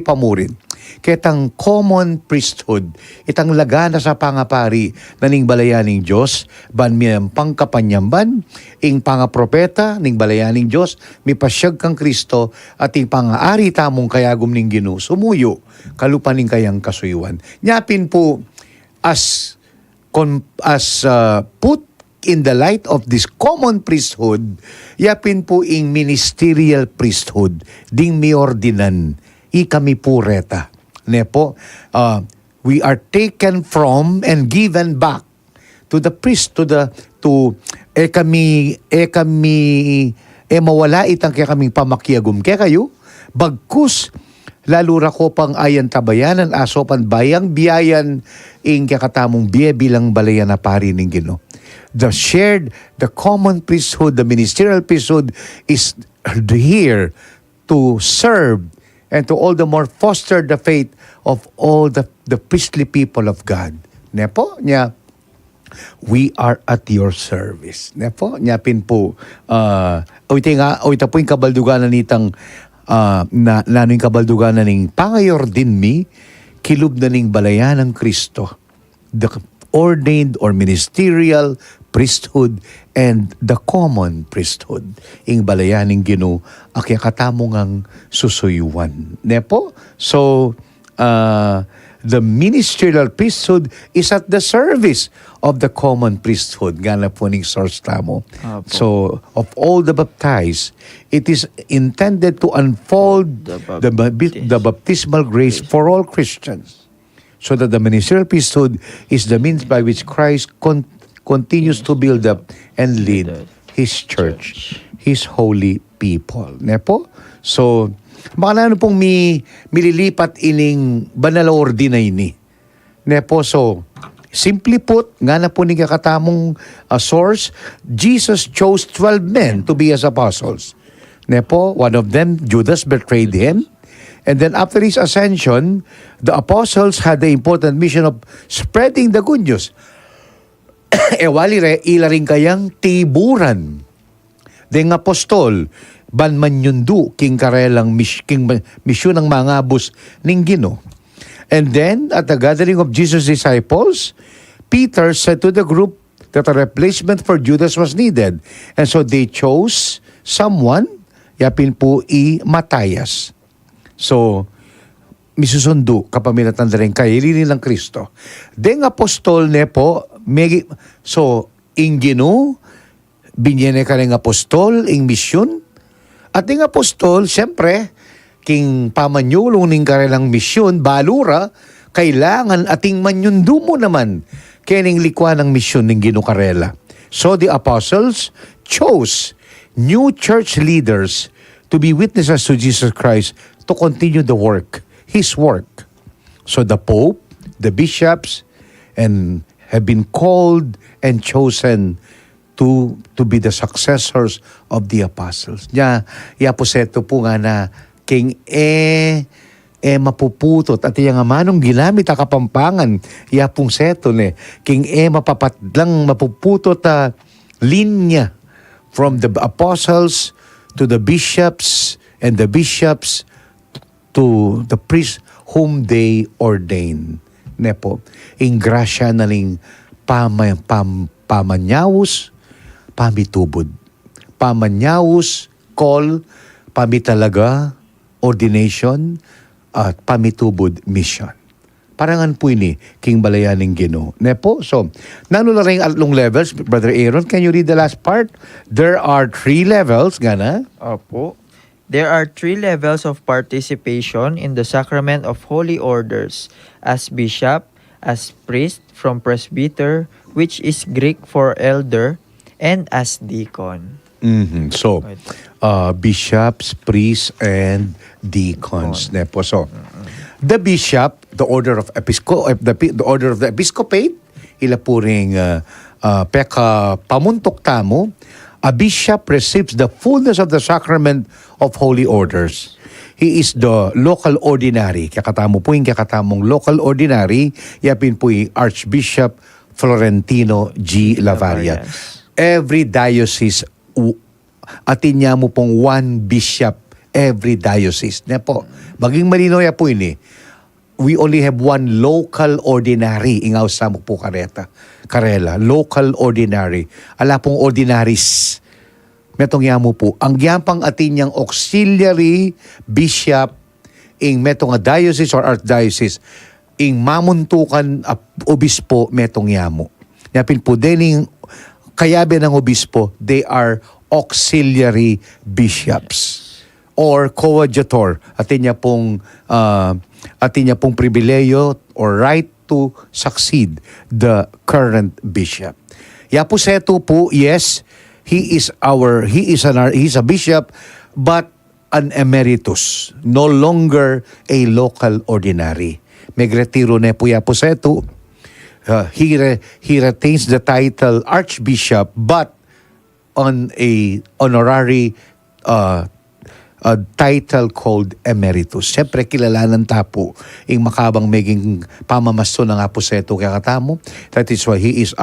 pamurin. Ketang common priesthood itang lagana sa pangapari naning balayaning Dios ban miyang pangkapanyamban ing pangapropeta ning balayaning Dios mipasyag kang Kristo at ing pangaari tamong kayagom ning Ginoo sumuyo kalupaning kayang kasuyuan. Nyapin po as put in the light of this common priesthood, yapin po ing ministerial priesthood ding miordinan ikami po reta. Ne po, we are taken from and given back to the priest, mawala itang kaya kaming pamakiagum kaya kayo, bagkus, lalo ra ko pang ayan tabayanan, asopan bayang biyayan, ing kakatamong biya bilang balayan na pari ng Ginoo. The common priesthood, the ministerial priesthood is here to serve and to all the more foster the faith of all the priestly people of God. Nepo, niya, we are at your service. Nepo, niya pin po, ita po yung kabalduganan nitang, nano yung kabalduganan ning pangayor din mi, kilub na ning balayan ng Kristo, the ordained or ministerial priesthood and the common priesthood ing balayaning Ginoo akya katamong ang susuyuan. Nepo? So, the ministerial priesthood is at the service of the common priesthood. Gana po ning source tamo. So, of all the baptized, it is intended to unfold the baptismal grace for all Christians. So that the ministerial priesthood is the means by which Christ continues to build up and lead His church, His holy people. Nepo? So, baka na pong mililipat ining banal ordina ini. Nepo, so, simply put, nga na po ni kakatamong source, Jesus chose 12 men to be His apostles. Nepo, one of them, Judas, betrayed Him. And then after His ascension, the apostles had the important mission of spreading the good news. Ila rin kayang tiburan. Deng apostol, ban manyundu, king karelang misyon ng mga bus ning Ginoo. And then, at the gathering of Jesus' disciples, Peter said to the group that a replacement for Judas was needed. And so they chose someone, yapin po Matthias. So, misusundo kapamilatan na rin kailinin ng Kristo. Deng apostol ne po, so, ing Ginoo, binyene ka rin apostol, ing misyon. At ing apostol, siyempre, king pamanyulong ning karelang misyon, balura, kailangan ating manyundo mo naman kening likwa ng misyon ning Ginoo karela. So the apostles chose new church leaders to be witnesses to Jesus Christ to continue the work, His work. So the Pope, the bishops, and have been called and chosen to be the successors of the apostles. Ya po seto po nga na king mapuputot at yang manong ginamit a kapampangan ya pong seto ne king mapapatlang mapuputot linya from the apostles to the bishops and the bishops to the priests whom they ordain. Nepo, ing grasya na ling pamanyawos, pamitubod. Pamanyawos, call, pamitalaga, ordination, at pamitubod mission. Parangan po ini, King Balayaning Ginoo. Nepo, so, nano na rin atlong levels, Brother Aaron, can you read the last part? There are 3 levels, gana? Opo. There are 3 levels of participation in the sacrament of holy orders: as bishop, as priest from presbyter, which is Greek for elder, and as deacon. So, bishops, priests, and deacons. Nepo, so, the bishop, the order of the order of the episcopate, ila po ring peka pamuntok tamo, a bishop receives the fullness of the sacrament of holy orders. He is the local ordinary. Kakatamo po yung kakatamong local ordinary, yapin po yung Archbishop Florentino G. Lavaria. Every diocese, atin niya mo pong 1 bishop every diocese. Na po, maging malinaw ya po ini, we only have 1 local ordinary. Ingaw sa mo po karela. Local ordinary. Ala pong ordinaries. Metong yamo po. Ang yampang atin niyang auxiliary bishop ing metong a diocese or archdiocese ing mamuntukan obispo metong yamo. Yapin po dining kayabe ng obispo, they are auxiliary bishops or coadjutor. Atin niya pong pribileyo or right to succeed the current bishop. Yapo seto po, yes, he is a bishop, but an emeritus, no longer a local ordinary. Megretiro ne po yapo seto. He retains the title archbishop, but on a honorary title called emeritus. Siyempre, kilalanan tapo yung makabang maging pamamasto ng aposeto kakatamo. That is why he is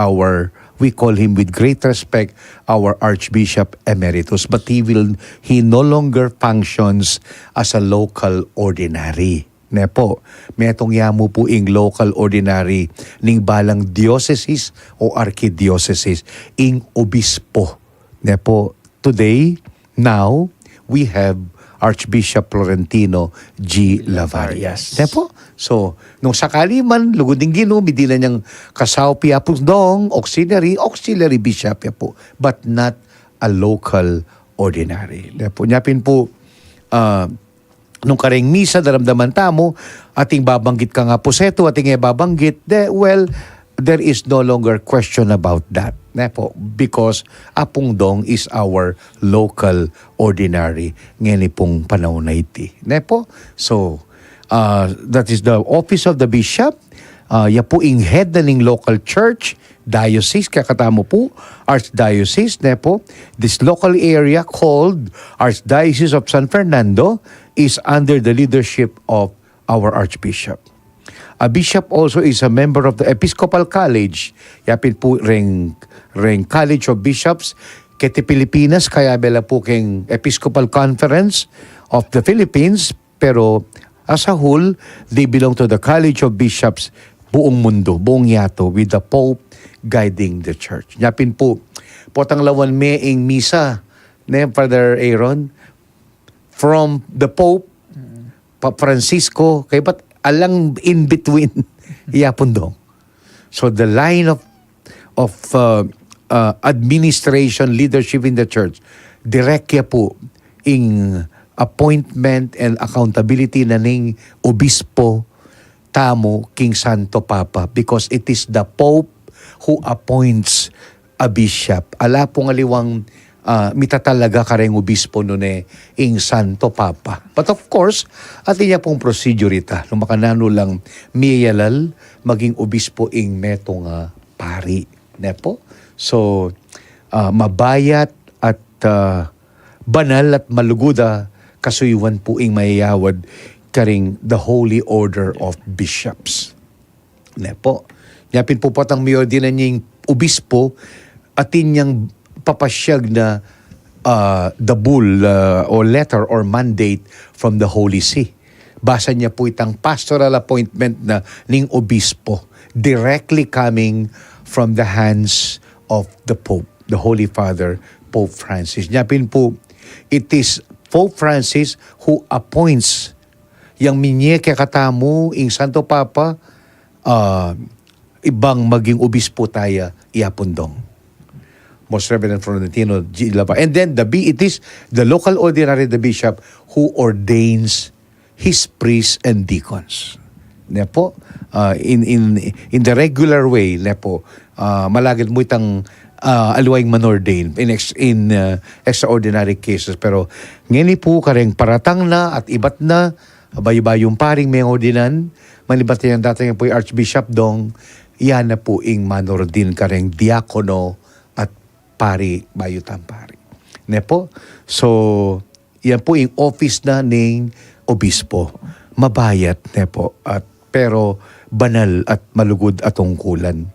we call him with great respect, our Archbishop Emeritus. But he no longer functions as a local ordinary. Nepo, metong yamo po ing local ordinary ning balang diocese o archdiocese ing obispo. Nepo, today, now, we have Archbishop Florentino G. Lavarias. Nepo? So, nung sakali man, luguding Ginoo, midila niyang kasaw piapos dong, auxiliary bishop ya po, but not a local ordinary. Nepo, nyapin po, nung kareng misa, daramdaman tamo, ating babanggit ka nga po seto, ating babanggit, there is no longer question about that. Nepo, because Apong Dong is our local ordinary ngeni pong panahon na iti. Nepo, so that is the office of the bishop. Ya po ing head na ning local church, diocese, kakatamo po, archdiocese. Nepo, this local area called Archdiocese of San Fernando is under the leadership of our archbishop. A bishop also is a member of the Episcopal College. Yapin po ring College of Bishops. Kete Pilipinas, kaya bela po king Episcopal Conference of the Philippines. Pero as a whole, they belong to the College of Bishops buong mundo, buong yato, with the Pope guiding the church. Yapin po, potang lawan me ing misa, Father Aaron, from the Pope, Pope Francisco, kay ba't alang in between yapon dong. So the line of administration, leadership in the church, direkya po ing appointment and accountability na ning obispo tamo King Santo Papa, because it is the Pope who appoints a bishop. Ala pong aliwang mitatalaga kareng obispo nun ing Santo Papa. But of course, atin niya pong procedure ita. Lumakanano lang miyalal maging obispo ing metong pari. Nepo? So, mabayat at banal at maluguda kasuyuan po ing mayayawad karing the Holy Order of Bishops. Nepo? Yapin po patang miordinan niyang obispo atin niyang papasyag na the bull or letter or mandate from the Holy See. Basa niya po itang pastoral appointment na ning obispo directly coming from the hands of the Pope, the Holy Father, Pope Francis. Nyapin po, It is Pope Francis who appoints yang minye katamu ing Santo Papa ibang maging obispo tayo iapundong. Most Reverend Florentino G. Lapa. And then it is the local ordinary, the bishop, who ordains his priests and deacons. Nepo, in the regular way, nepo, malagid mo itang aluwing manordain in extraordinary cases. Pero ngini po kareng paratang na at ibat na bayo-bayong paring may ordinan, malibat yan dating po yung Archbishop Dong, yan na po ing manordin kareng diakono at pari, bayutang pari. Nepo? So, yan po yung office na ning obispo. Mabayat, nepo. Pero banal at malugod at tungkulan.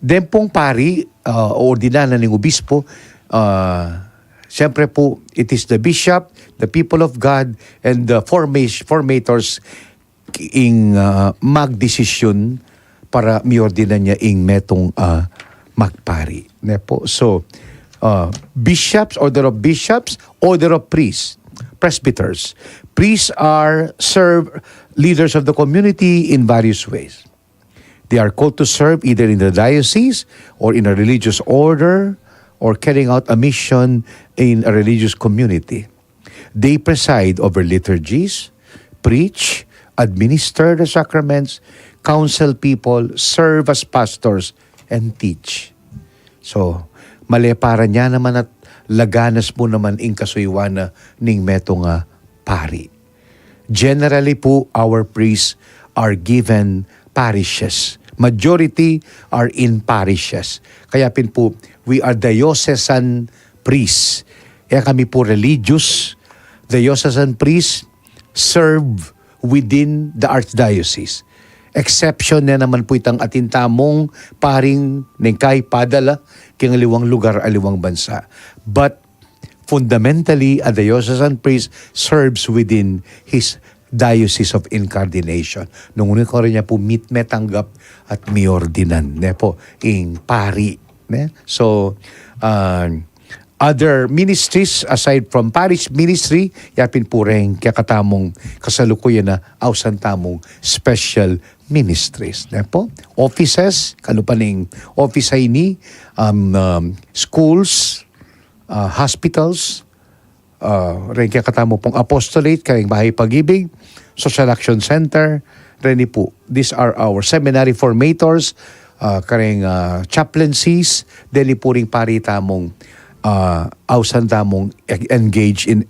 Then pong pari, ordinana ng obispo, siyempre po, it is the bishop, the people of God, and the formators ing magdesisyon para miordinan niya ing metong magpari. Nepo? So, bishops, order of priests, presbyters. Priests serve leaders of the community in various ways. They are called to serve either in the diocese or in a religious order or carrying out a mission in a religious community. They preside over liturgies, preach, administer the sacraments, counsel people, serve as pastors, and teach. So, maleparan niya naman at laganas mo naman ing kasuywana ning metong pari. Generally po, our priests are given parishes. Majority are in parishes. Kaya po, we are diocesan priests. Kaya kami po religious. Diocesan priests serve within the archdiocese. Exception na naman po itang atintamong paring nengkay padala king aliwang lugar, aliwang bansa. But fundamentally, a diocesan priest serves within his diocese of incardination. Nung una ko rin niya po metanggap at miordinan. Ne po, ing pari. Ne? So, other ministries aside from parish ministry, yapin po rin kakatamong kasalukuyan na ausantamong special ministries. Ne po? Offices, kalupaning office ay ni, schools, hospitals, rin kakatamo pong apostolate, karing bahay pag-ibig, social action center, rin po. These are our seminary formators, karing chaplaincies, dili po rin paritamong ausan tamong engage in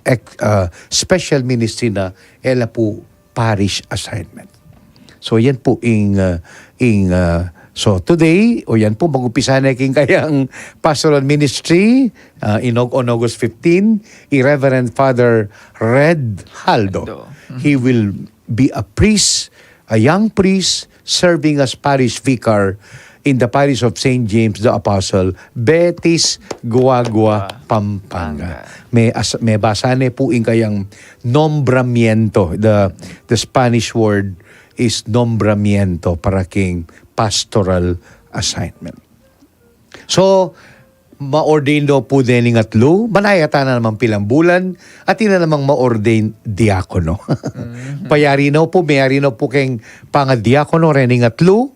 special ministry na ela po parish assignment. So yan po so today, o yan po, mag-upisa na king kayang pastoral ministry on August 15, Reverend Father Red Haldo. He will be a priest, a young priest, serving as parish vicar in the parish of St. James the Apostle, Betis, Guagua, Pampanga. May basane po in kayang nombramiento. The Spanish word is nombramiento para king pastoral assignment. So, ma-ordain daw po din ng atlo, manayata na naman pilang bulan, at ina namang ma-ordain diakono. Payari na po, mayari na po kayong panga-diakono rening atlo,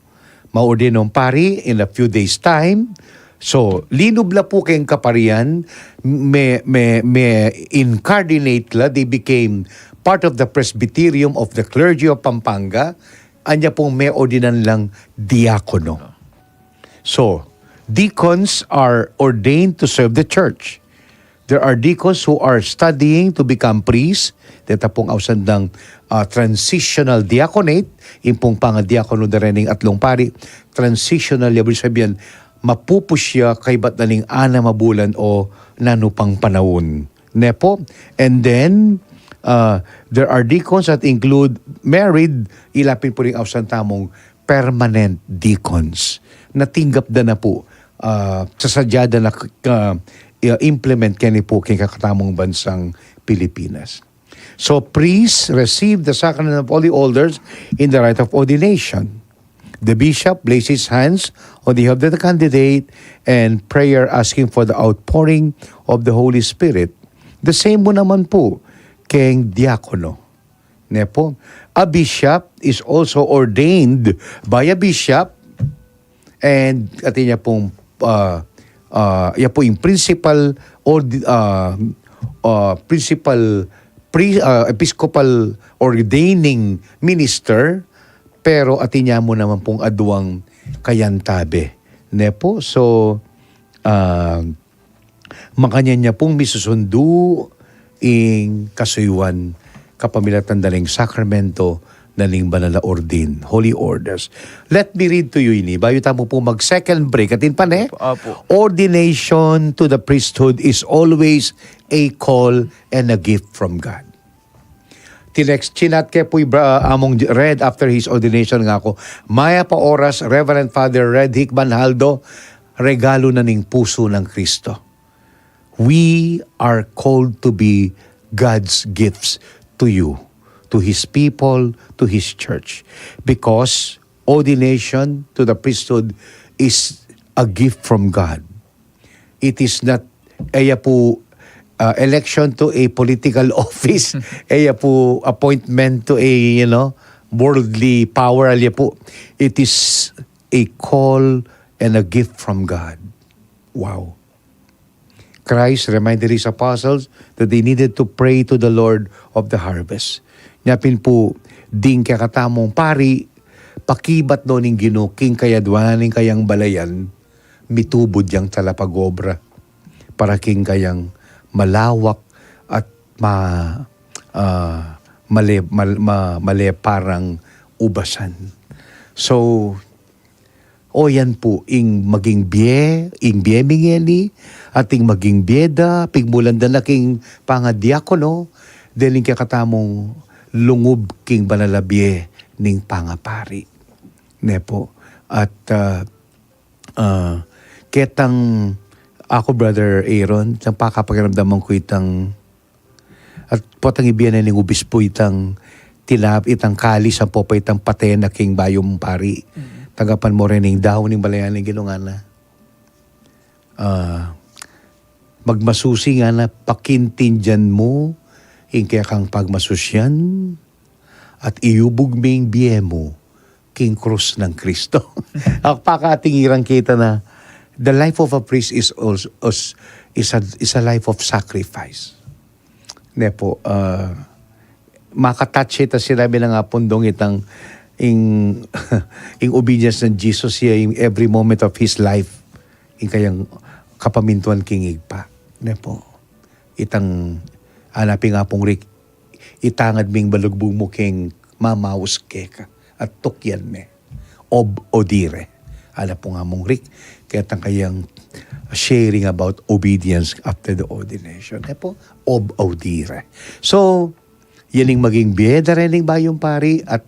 ma-ordain ng pari in a few days time. So, linubla po kayong kaparian, may incardinate la, they became part of the Presbyterium of the Clergy of Pampanga, anya pong may ordinan lang diakono. So, deacons are ordained to serve the church. There are deacons who are studying to become priests. Dito pong ausan ng transitional diaconate, impong pangadiakono na rening atlong pari. Transitional, yabi sabihan, mapupusya kay ba't naling ana mabulan o nanupang panahon. Nepo? And then, there are deacons that include married, ilapin po rin ausan tamong permanent deacons. Natinggap na po sa sadyada na implement kani po kay kakatamong bansang Pilipinas. So priests receive the sacrament of holy orders in the rite of ordination. The bishop places his hands on the head of the candidate and prayer asking for the outpouring of the Holy Spirit. The same mo naman po keng diakono. Ne po? A bishop is also ordained by a bishop and atin niya pong yan po yung principal or episcopal ordaining minister, pero atin niya mo naman pong aduang kayantabe. Ne po? So, makanya niya pong misusundo ing kasuyuan kapamilatan daling sakramento naling banal na ordin, holy orders. Let me read to you ini. Bayo tamo po mag-second break. Atin pa ne? Opo. Ordination to the priesthood is always a call and a gift from God. Tinext chinat ke po'y among Red after his ordination nga ako. Maya pa oras, Reverend Father Red Hickman Haldo, regalo na ning puso ng Kristo. We are called to be God's gifts to you, to His people, to His church. Because ordination to the priesthood is a gift from God. It is not election to a political office, po appointment to a, worldly power. Po. It is a call and a gift from God. Wow. Christ reminded His apostles that they needed to pray to the Lord of the harvest. Nyapin po, ding kakatamong pari, pakibat no ning ginuking kayadwaning kayang balayan, mitubod yang talapagobra, para king kayang malawak at male parang ubasan. So, yan po, ing maging mingeni, ating maging bieda, pigmulanda na king pangadiakono, deling kakatamong lungob king banalabye ning pangapari. Nepo. At ketang ako, Brother Aaron, ang pakapakiramdaman ko itang at potang ibiyan na ning ubispo itang tilap, itang kalis, ang popa itang patena king bayong pari. Tagapan mo rin yung daw ng balayan ng ginungana. Magmasusi nga na pakintin dyan mo, kaya kang pagmasusyan, at iubog ming biye mo, king krus ng Kristo. Pakatingirang kita na, the life of a priest is also is a life of sacrifice. Nepo, makatouch ita sinabi na nga pundong itang in obedience ng Jesus siya in every moment of His life in kayang kapamintuan kingig pa. Nepo, itang hanapin nga pong rik, itangad ming balugbong mo king mamaus keka at tukyan me. Odire. Ala po nga mong rik, kaya tang kayang sharing about obedience after the ordination. Nepo, odire. So, yan yung maging biyeda rin ng bayong pari at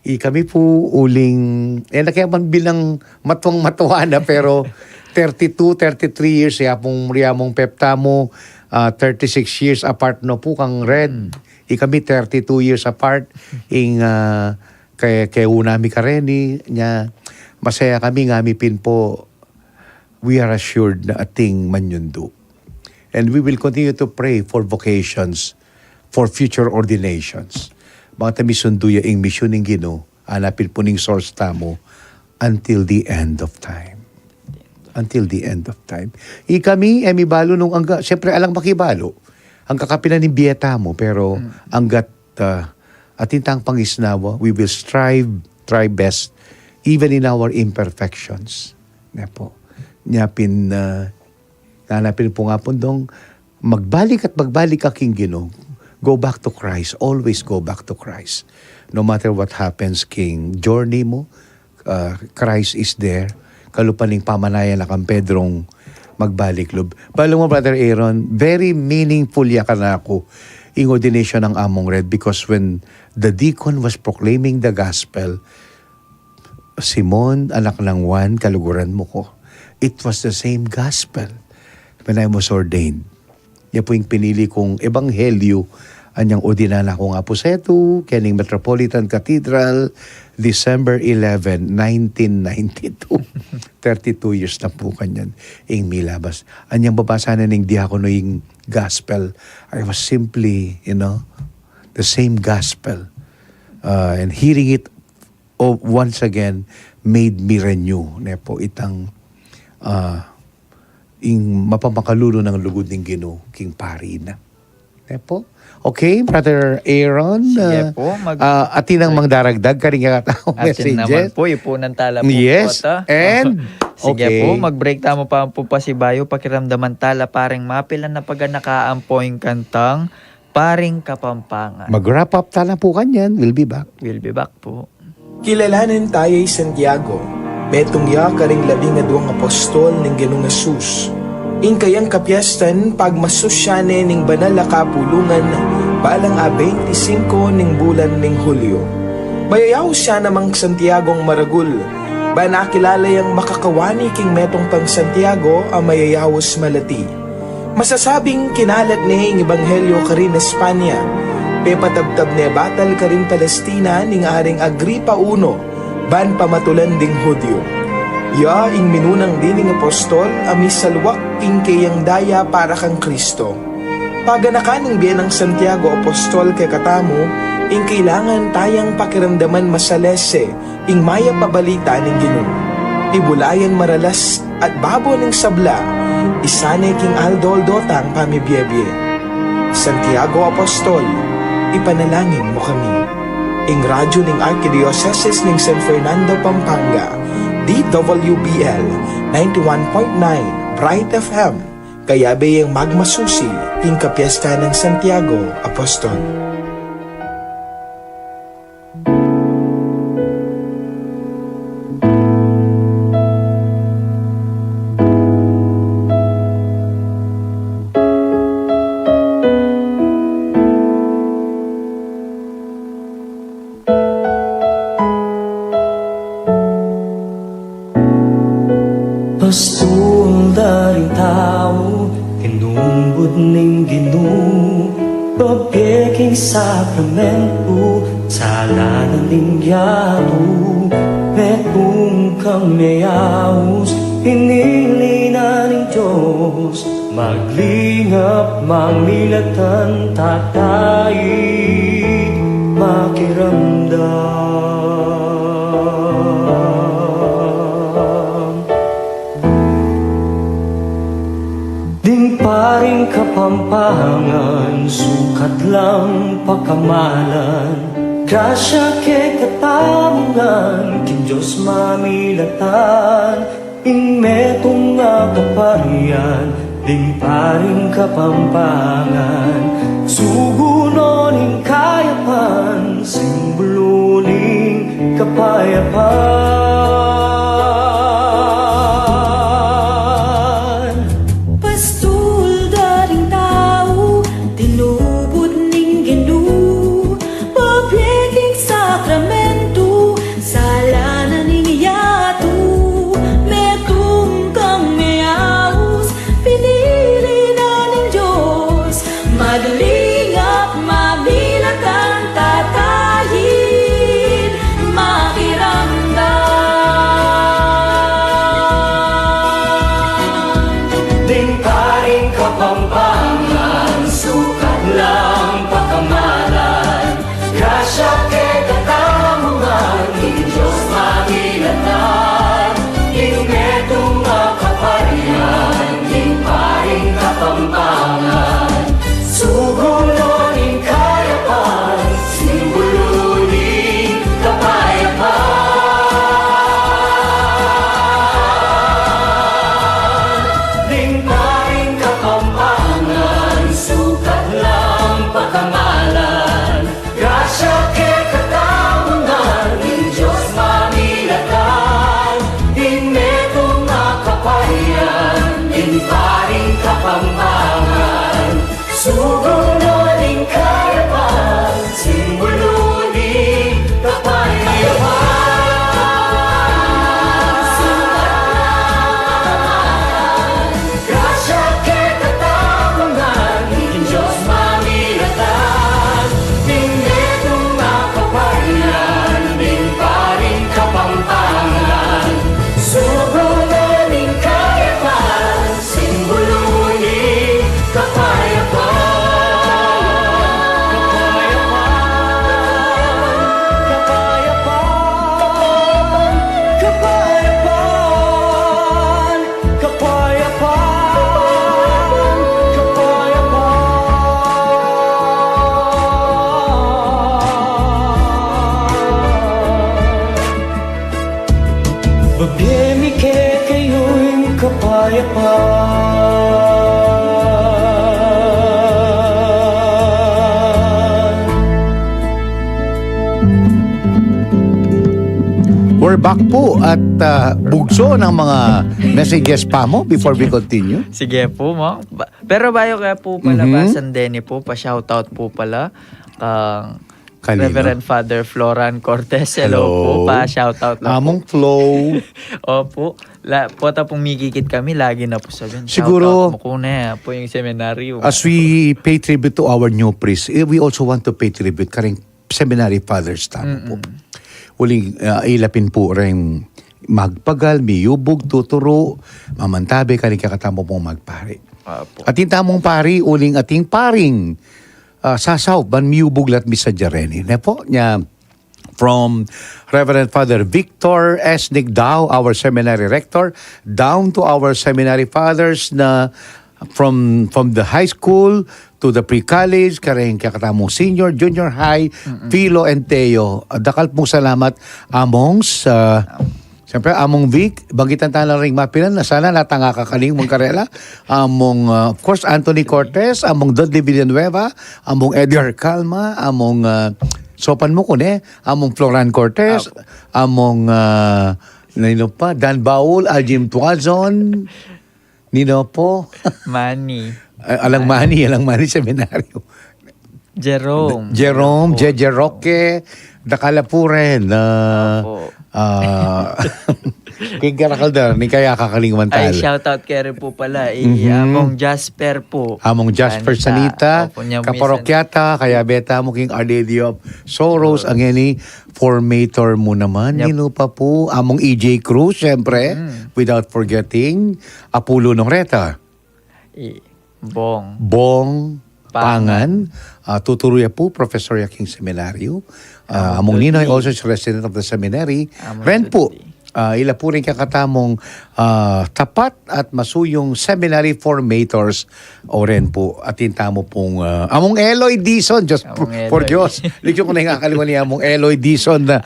kami po uling, nakiyaman bilang matuwang-matuwa na pero 32, 33 years, riyamong pepta mo, 36 years apart no po kang Red. Kami 32 years apart, kay unami ka rin, niya, masaya kami ngamipin po, we are assured na ating manyundo. And we will continue to pray for vocations, for future ordinations. Mga tamisunduya ing misyon ng Ginoo, anapin po ning source tamo until the end of time. Until the end of time. Kami, balo nung siyempre alang makibalo. Ang kakapilan ng biyeta mo, pero anggat atintang pangisnawa, we will try best, even in our imperfections. Nepo. Nyapin, nanapin po nga pundong, magbalik aking Ginoo. Go back to Christ. Always go back to Christ. No matter what happens, King, journey mo, Christ is there. Kalupaning pamanayan na kang Pedrong magbalik loob. Balo mo, Brother Aaron, very meaningful ka na ako in ordination ng Among Red because when the deacon was proclaiming the gospel, Simon, anak ng Juan, kaluguran mo ko. It was the same gospel when I was ordained. Yan po yung pinili kong ebanghelyo Anyang Udinana kong Apusetu, kening Metropolitan Cathedral, December 11, 1992. 32 years na po kanyan ing milabas. Anyang babasa na ning diakono yung gospel. I was simply, the same gospel. And hearing it once again made me renew. Nepo, itang ing mapamakalulo ng lugod ng Ginoo, king pari na. Nepo? Okay, Brother Aaron. Sige po. Atin ang mangdaragdag karing katao Atin naman messages. po, ipunan tala po Yes, po. and Sige okay. po, mag-break tamo pa si Bayo. Pakiramdaman tala paring mapilan na paganakaampoing kantang Paring Kapampangan. Mag-wrap up tala po kanyan. We'll be back. We'll be back po. Kilalanin tayo'y Santiago, metungya karing 12 apostol ng Ginoong Hesus. Ing kayang kapiestan pagmasusyane ning banal na kapulungan balang 25 ning bulan ning Hulyo. Bayayaw siya namang Santiagong maragul, ba nakilala yang makakawani king metong pang Santiago ang mayayawos malati. Masasabing kinalat niya ing ebanghelyo karin Espanya, pepatabtab niya batal karin Palestina ning aring Agripa I, ban pamatulan ding Hudyo. Ya ing minunang dining apostol ami salwak ing kayang daya para kang Kristo. Paganakan ng biyanang Santiago apostol kay katamo, ing kailangan tayang pakiramdaman masalese ing maya pabalita ng Ginoo. Ibulayan maralas at babo ng sabla, isanay king aldol-dotang pamibiyebye. Santiago apostol, ipanalangin mo kami. Ing radyo ng Archdiocese ng San Fernando, Pampanga, DWBL 91.9 Bright FM, kaya bayang magmasusi ing kapiesta ng Santiago Apostol. Pastol daring tao, tinumbod ning Ginoo, pagpeking sakramento, salanan ning yato, metong kang mayaos, pinili na ning Diyos, maglingap, mamilatan, tatay, makiramdam. Ding paring Kapampangan, sukat lang pakamalan, grasya ke katamungan, king Diyos mamilatan, ing metong nga kaparian, ding paring Kapampangan, sugunon ing kayapan, simbolo ning kapayapan. Maglingap, mabilatan, tatayin, makiramdam. Pagdemike kayo'y kapayapaan. We're back po at bugso ng mga messages pa mo before we continue. Sige po, mo. Pero bayo kaya po pala basan Denny po, pa-shoutout po pala kang Kanino? Reverend Father Floran Cortez. Hello po, pa-shoutout lang Among flow. Opo. Pota pong migikit kami, lagi na po sabihin. Siguro, shoutout mo kuna po yung seminaryo. As we pay tribute to our new priest, we also want to pay tribute karing seminary fathers tamo po. Uling ilapin po rin magpagal, miyubog, tuturo, mamantabi, karing kakatamo pong magpari. Ating tamong pari, uling ating paring sasaw, ban miyubog lat misa jareni. Ne po, niya, from Reverend Father Victor S. Nigdao, our seminary rector, down to our seminary fathers na from the high school to the pre-college, karing kakatamong senior, junior high, Philo and Teo. Dakal pong salamat among sa siyempre, among Vic, bagitan tayo ring mapilan na sana natanga kakaling mong karela. Among, of course, Anthony Cortez, among Dudley Villanueva, among Edgar Calma, among Sopan mo kune, among Floran Cortez, among nino pa, Dan Baul, Aljim Tuazon, nino po? Manny. Alang Manny seminaryo. Jerome, Jeje Roque, Dakala po rin. King Karakaldar, ni kaya kakalingan Ay, tal. shoutout kay rin po pala. Among Jasper po. Among Jasper Sanita, kaparokyata, kaya beta mo King Our Lady of Sorrows, ang yani formator mo naman. Nino pa po, among EJ Cruz, syempre, without forgetting, Apulo Nongreta. Bong Pangan, tuturuya po, Professor Yaking Seminaryo. Among Ninoy, also is resident of the seminary. Ren po, ila po rin kakatamong tapat at masuyong seminary formators o ren po atintamo pong among Eloy Dizon, just for Diyos. Likyo ko na yung kakaliwan niya among Eloy Dizon na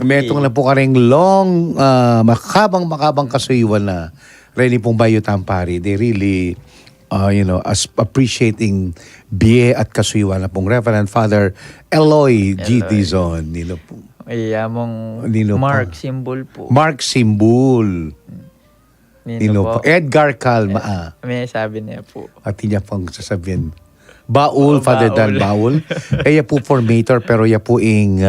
metong na po karing long, makabang kasuyuan na rin pong Bayo Tampari. They really as appreciating biye at kasuyuan na pong Reverend Father Eloy G. Dizon. Nilo po. Among Mark Symbol po. Mark Symbol. Nino po. Edgar Calma. May sabi niya po. At niya pang sasabihin. Baul, Father Dan Baul. Kaya po formator, pero ya po ing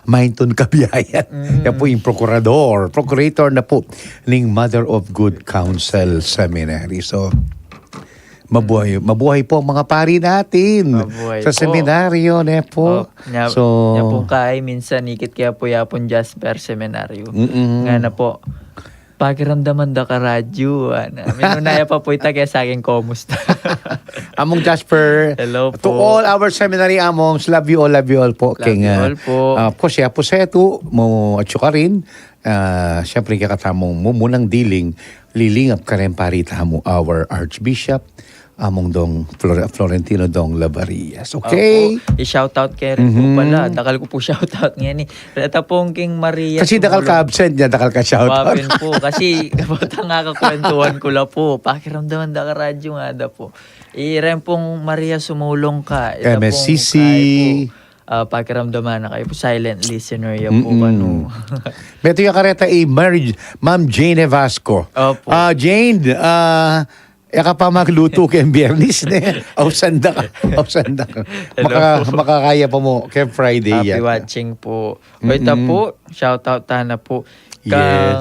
Mainton Kabiyayan. Ya po ing procurator na po ng Mother of Good Counsel Seminary. So, mabuhay po ang mga pari natin sa seminaryo, ne po. Nya po kay minsan ikit kaya po yapon Jasper Seminaryo. Nga na po. Pakiramdaman da ka radyo. Minunaya pa po ita kaya sa akin kumusta. Among Jasper. Hello po. To all our seminary amongs, love you all po. Love you all po. Of course, ya po sa ito, mo at ka rin. Siyempre kakatamong mo munang diling, lilingap ka rin parita mo our Archbishop, among dong Florentino dong Lavarias. Okay? I-shoutout kay rin po pala. Dakal ko po shoutout ngayon. Reta pong King Maria. Kasi dakal ka absent niya, dakal ka shoutout. Wapin po. Kasi kapag nga kakwentuhan ko la po. Pakiramdaman da ka radyo nga da po. I-ren pong Maria Sumulong ka. MSCC. Pakiramdaman na kayo po. Silent listener yan po. Beto yung kareta Ma'am Jane Vasco. Opo. Jane, ka pa magluto kay Biyernes na Ausanda ka. Makakaya pa mo kay Friday Happy watching po. Wait po, shoutout na po.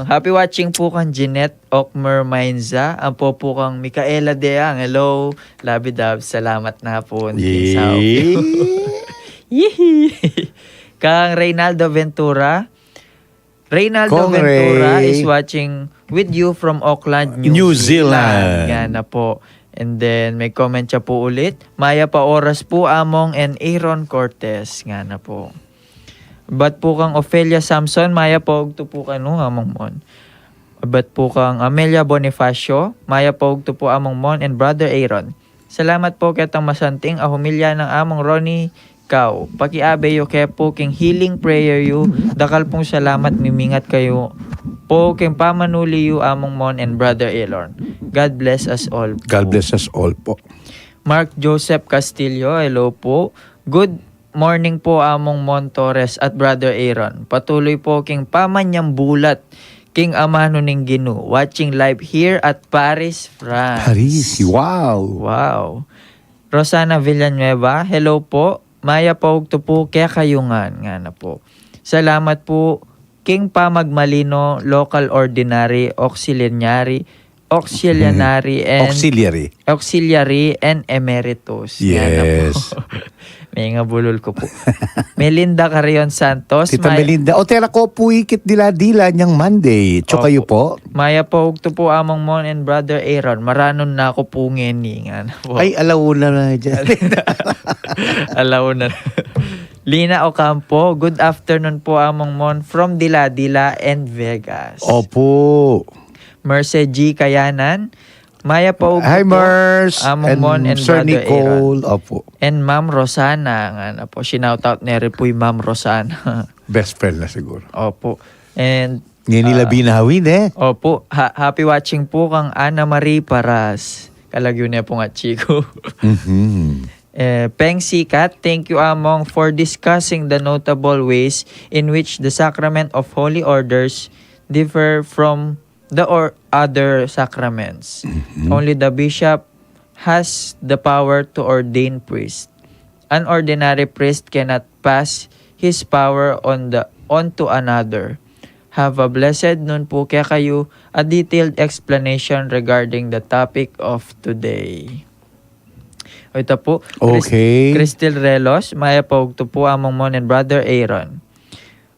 Happy watching po kang Jeanette Okmer Mainza. Ang po kang Micaela Deang. Hello, Labidab. Salamat na po. Kang Reynaldo Ventura. Ventura is watching with you from Auckland, New Zealand. Yan na po. And then, may comment siya po ulit. Maya pa oras po among and Aaron Cortez. Nga na po. Bat po kang Ophelia Samson. Maya po ugto po kanu among mon. Bat po kang Amelia Bonifacio. Maya po ugto po among mon and Brother Aaron. Salamat po kitang masanting ahumilya ng among Ronnie Iskaw. Pakiabe yo kaya po king healing prayer yu. Dakal pong salamat mimingat kayo po king pamanuli yu among Mon and Brother Elorn. God bless us all po. God bless us all po. Mark Joseph Castillo, hello po. Good morning po among Mon Torres at Brother Aaron. Patuloy po king pamanyang bulat king amano ning Ginu. Watching live here at Paris, France. Paris, wow. Wow. Rosana Villanueva, hello po. Maya po po kaya kayungan nga na po. Salamat po king pamagmalino, local ordinary, auxiliary and auxiliary and emeritus. Nga na Yes. po. May nga bulol ko po. Melinda Carrion Santos. Tita Melinda, o tera ko po ikit dila-dila niyang Monday. Tso kayo po. Maya po po among Mon and Brother Aaron. Maranon na ako po ngeni nga na po. Ay, alauna na dyan. Alaw na. Lina Ocampo, good afternoon po among Mon from Dila-Dila and Vegas. Opo. Merce G. Kayanan. Maya po Hi, Mers. among Mon and Sir Brother Nicole. Aaron. Opo. And Ma'am Rosana. Nga na po. Shoutout na rin po yung Ma'am Rosana. Best friend na siguro. Opo. And Ngayon nila binahawin eh. opo, happy watching po kang Ana Marie Paras. Kalagyo niya po nga, Chico. Peng Sikat, thank you among for discussing the notable ways in which the sacrament of holy orders differ from the other sacraments. Only the bishop has the power to ordain priest. An ordinary priest cannot pass his power on to another. Have a blessed noon po kaya kayo a detailed explanation regarding the topic of today. O ito po, Okay. Cristel Relos, maya po po among Mon and Brother Aaron.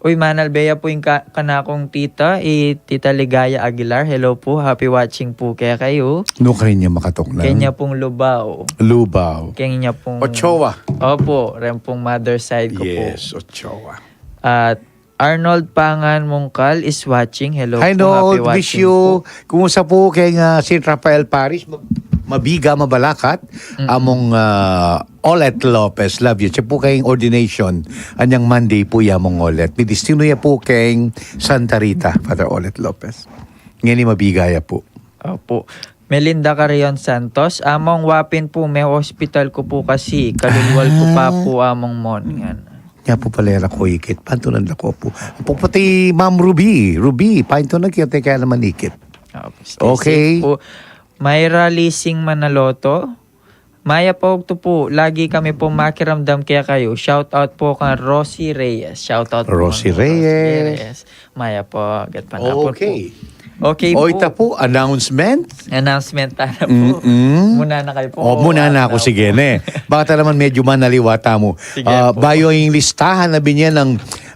Uy, Manalbeya po yung kanakong tita, Tita Ligaya Aguilar. Hello po, happy watching po kaya kayo. No ka rin niya makatok na. Kanya pong Lubao. Lubaw. Kanya pong... Ochoa. Opo, rin pong mother side ko po. Yes, Ochoa. At Arnold Pangan Mongkal is watching. Hello Hi, po, Nold. happy Wish watching you. po. Kumusta po kay St. Rafael Parish? Mabiga, mabalakat. Among Olet Lopez. Love you. Siya po kayong ordination. Anyang Monday po yamong Olet. May destino ya po kayong Santa Rita, Father Olet Lopez. Ngayon mabigaya po. Opo. Melinda Carrion Santos, among wapin po, may hospital ko po kasi. Kalulwal ko pa po among Mon. Yan. Nga po pala ko ikit. Pantunan na ko po. Po pati Ma'am Ruby. Ruby, pantunan kaya kaya naman ikit. Stay Okay. safe po. Mayra Lising Manaloto. Maya po po. Lagi kami po makiramdam kaya kayo. Shout out po kang Rosie Reyes. Shout out po. Rosie kang Reyes. Maya po. Get panapon Okay. po. Okay O po. ita po, announcement. Announcement na po. Muna na kayo po. Muna na ako. Sige ne. Baka naman medyo manaliwata mo. Sige po. Bayo yung listahan na binyan ng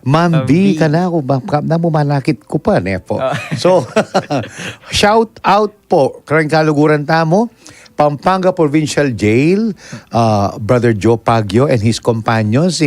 Ma'am B ka na ako. Na mo manakit ko pa. Ne po. So, shout out po. Karang kaluguran tamo. Pampanga Provincial Jail, Brother Joe Pagyo and his companions,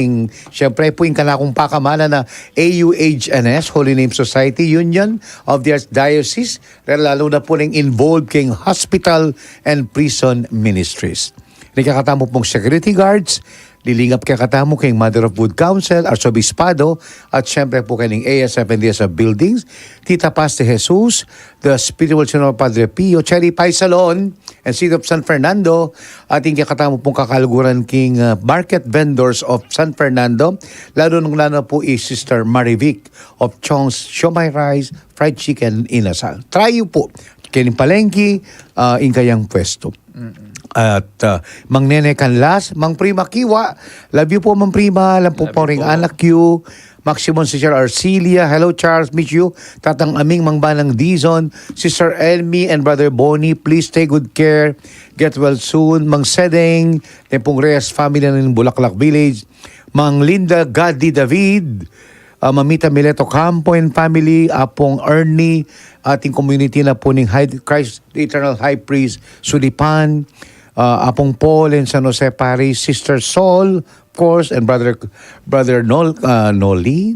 siyempre po yung kanakong pakamana na AUHNS, Holy Name Society Union of the Archdiocese, lalo na po ng involved king hospital and prison ministries. Nakakatamo pong security guards, lilingap kay katamo kay Mother of Good Counsel, Arsobispado, at syempre po kayong ASF and DSF buildings, Tita Paz de Jesus, the Spiritual General Padre Pio, Cherry Pie Salon, and City of San Fernando, ating kakatamo pong kakaluguran king market vendors of San Fernando, lalo po is Sister Marivic of Chong's Siomai Rice, Fried Chicken, Inasal. Try you po, kining palengki, in kayang pwesto. At Mang Nene Canlas, Mang Prima Kiwa, love you po Mang Prima, alam po po ring anak you, Maximum Sister Arcelia, hello Charles, miss you, Tatang Aming Mang Banang Dizon, Sister Elmi and Brother Bonnie, please take good care, get well soon, Mang Sedeng, Tempong Reyes family ng Bulaklak Village, Mang Linda Gadi David, Mamita Mileto Campo and family, Apong Ernie, ating community na po ng Christ the Eternal High Priest, Sulipan, Apong Paul and San Jose Parish, Sister Sol, course, and Brother Noli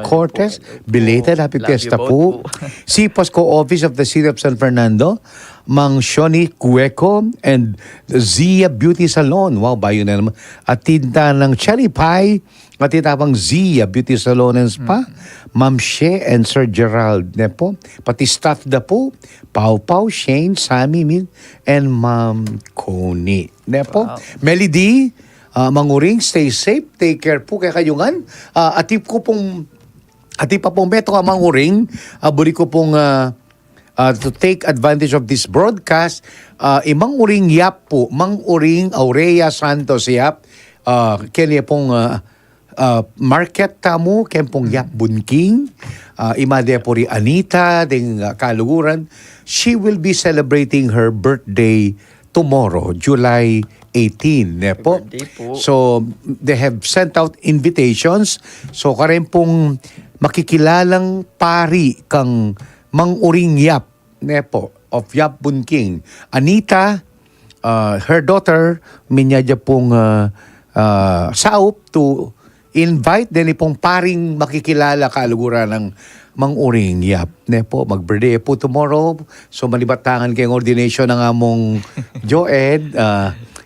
Cortez. Belated happy Love fiesta you po. both po. Si Pasco Office of the City of San Fernando, Mang Shoni Cueco, and Zia Beauty Salon. Wow, bayo na naman. At tinta ng Cherry Pie, at tinta pang Zia Beauty Salon and Spa, Ma'am She and Sir Gerald Nepo, pati staff na po, Pau Pau, Shane, Sammy, Min, and Ma'am Connie Nepo. Wow. Melody, Manguring, stay safe, take care po kay kayungan. Atip pa pong beto ka Manguring, buri ko pong to take advantage of this broadcast, Manguring Yap po, Manguring Aurea Santos Yap, kaya pong market tamo, kaya pong Yap Bunking, imade po rin Anita, ding kaluguran. She will be celebrating her birthday tomorrow, July 18. Po. Birthday po. So, they have sent out invitations. So, karen pong makikilalang pari kang Manguring Yap, po, of Yap Bunking. Anita, her daughter, minyadya pong saup to invite din pong paring makikilala kaluguran ng Manguring Yap. Po, mag-birthday po tomorrow. So, malibatangan kayong ordination ng among Joed.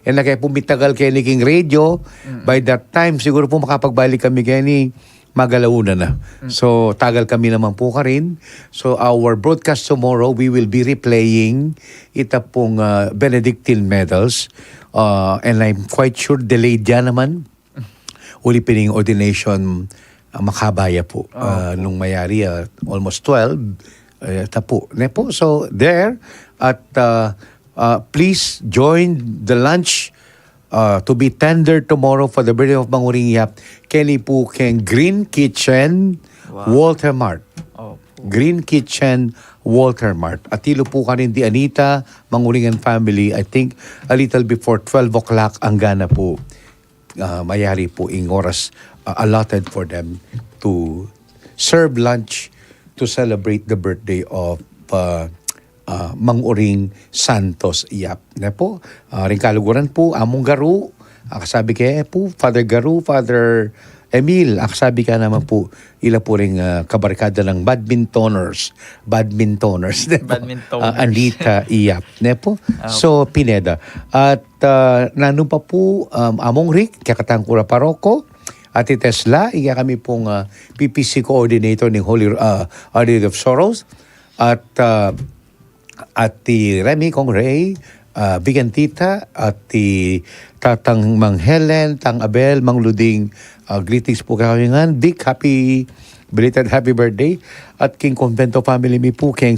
Yan na kayo pumitagal kayo ni King Radio. By that time, siguro po makapagbalik kami kayo ni magalauna na. So, tagal kami naman po ka rin. So, our broadcast tomorrow, we will be replaying ita pong Benedictine medals. And I'm quite sure delayed yan naman. Uli pining ordination makabaya po. Nung mayari, almost 12. Tapo. Nepo. So, there. At please join the lunch to be tendered tomorrow for the birthday of Manguring Yap. Kenny po keng Green Kitchen, Walter Mart. Green Kitchen, Walter Mart. At tilo po ka rin di Anita, Manguring and family. I think a little before 12 o'clock ang gana po. Mayari po ing oras allotted for them to serve lunch to celebrate the birthday of Manguring Santos Yap. Po, ring kaluguran po, among garu, akasabi kaya po, Father Garu, Father Emil, akasabi ka naman po, ila po ring kabarkada ng badmintoners. Anita Yap. Po, so Pineda. At nano pa po, among Rick, kakatangkura paroko, at Tesla, iya kami pong PPC coordinator ng Holy Our Lady of Sorrows. At ti Remy Kong Ray, Bigantita, at ti Tatang Mang Helen, Tang Abel, Mang Luding, greetings po kayo big belated happy birthday. At King Convento family mi po, King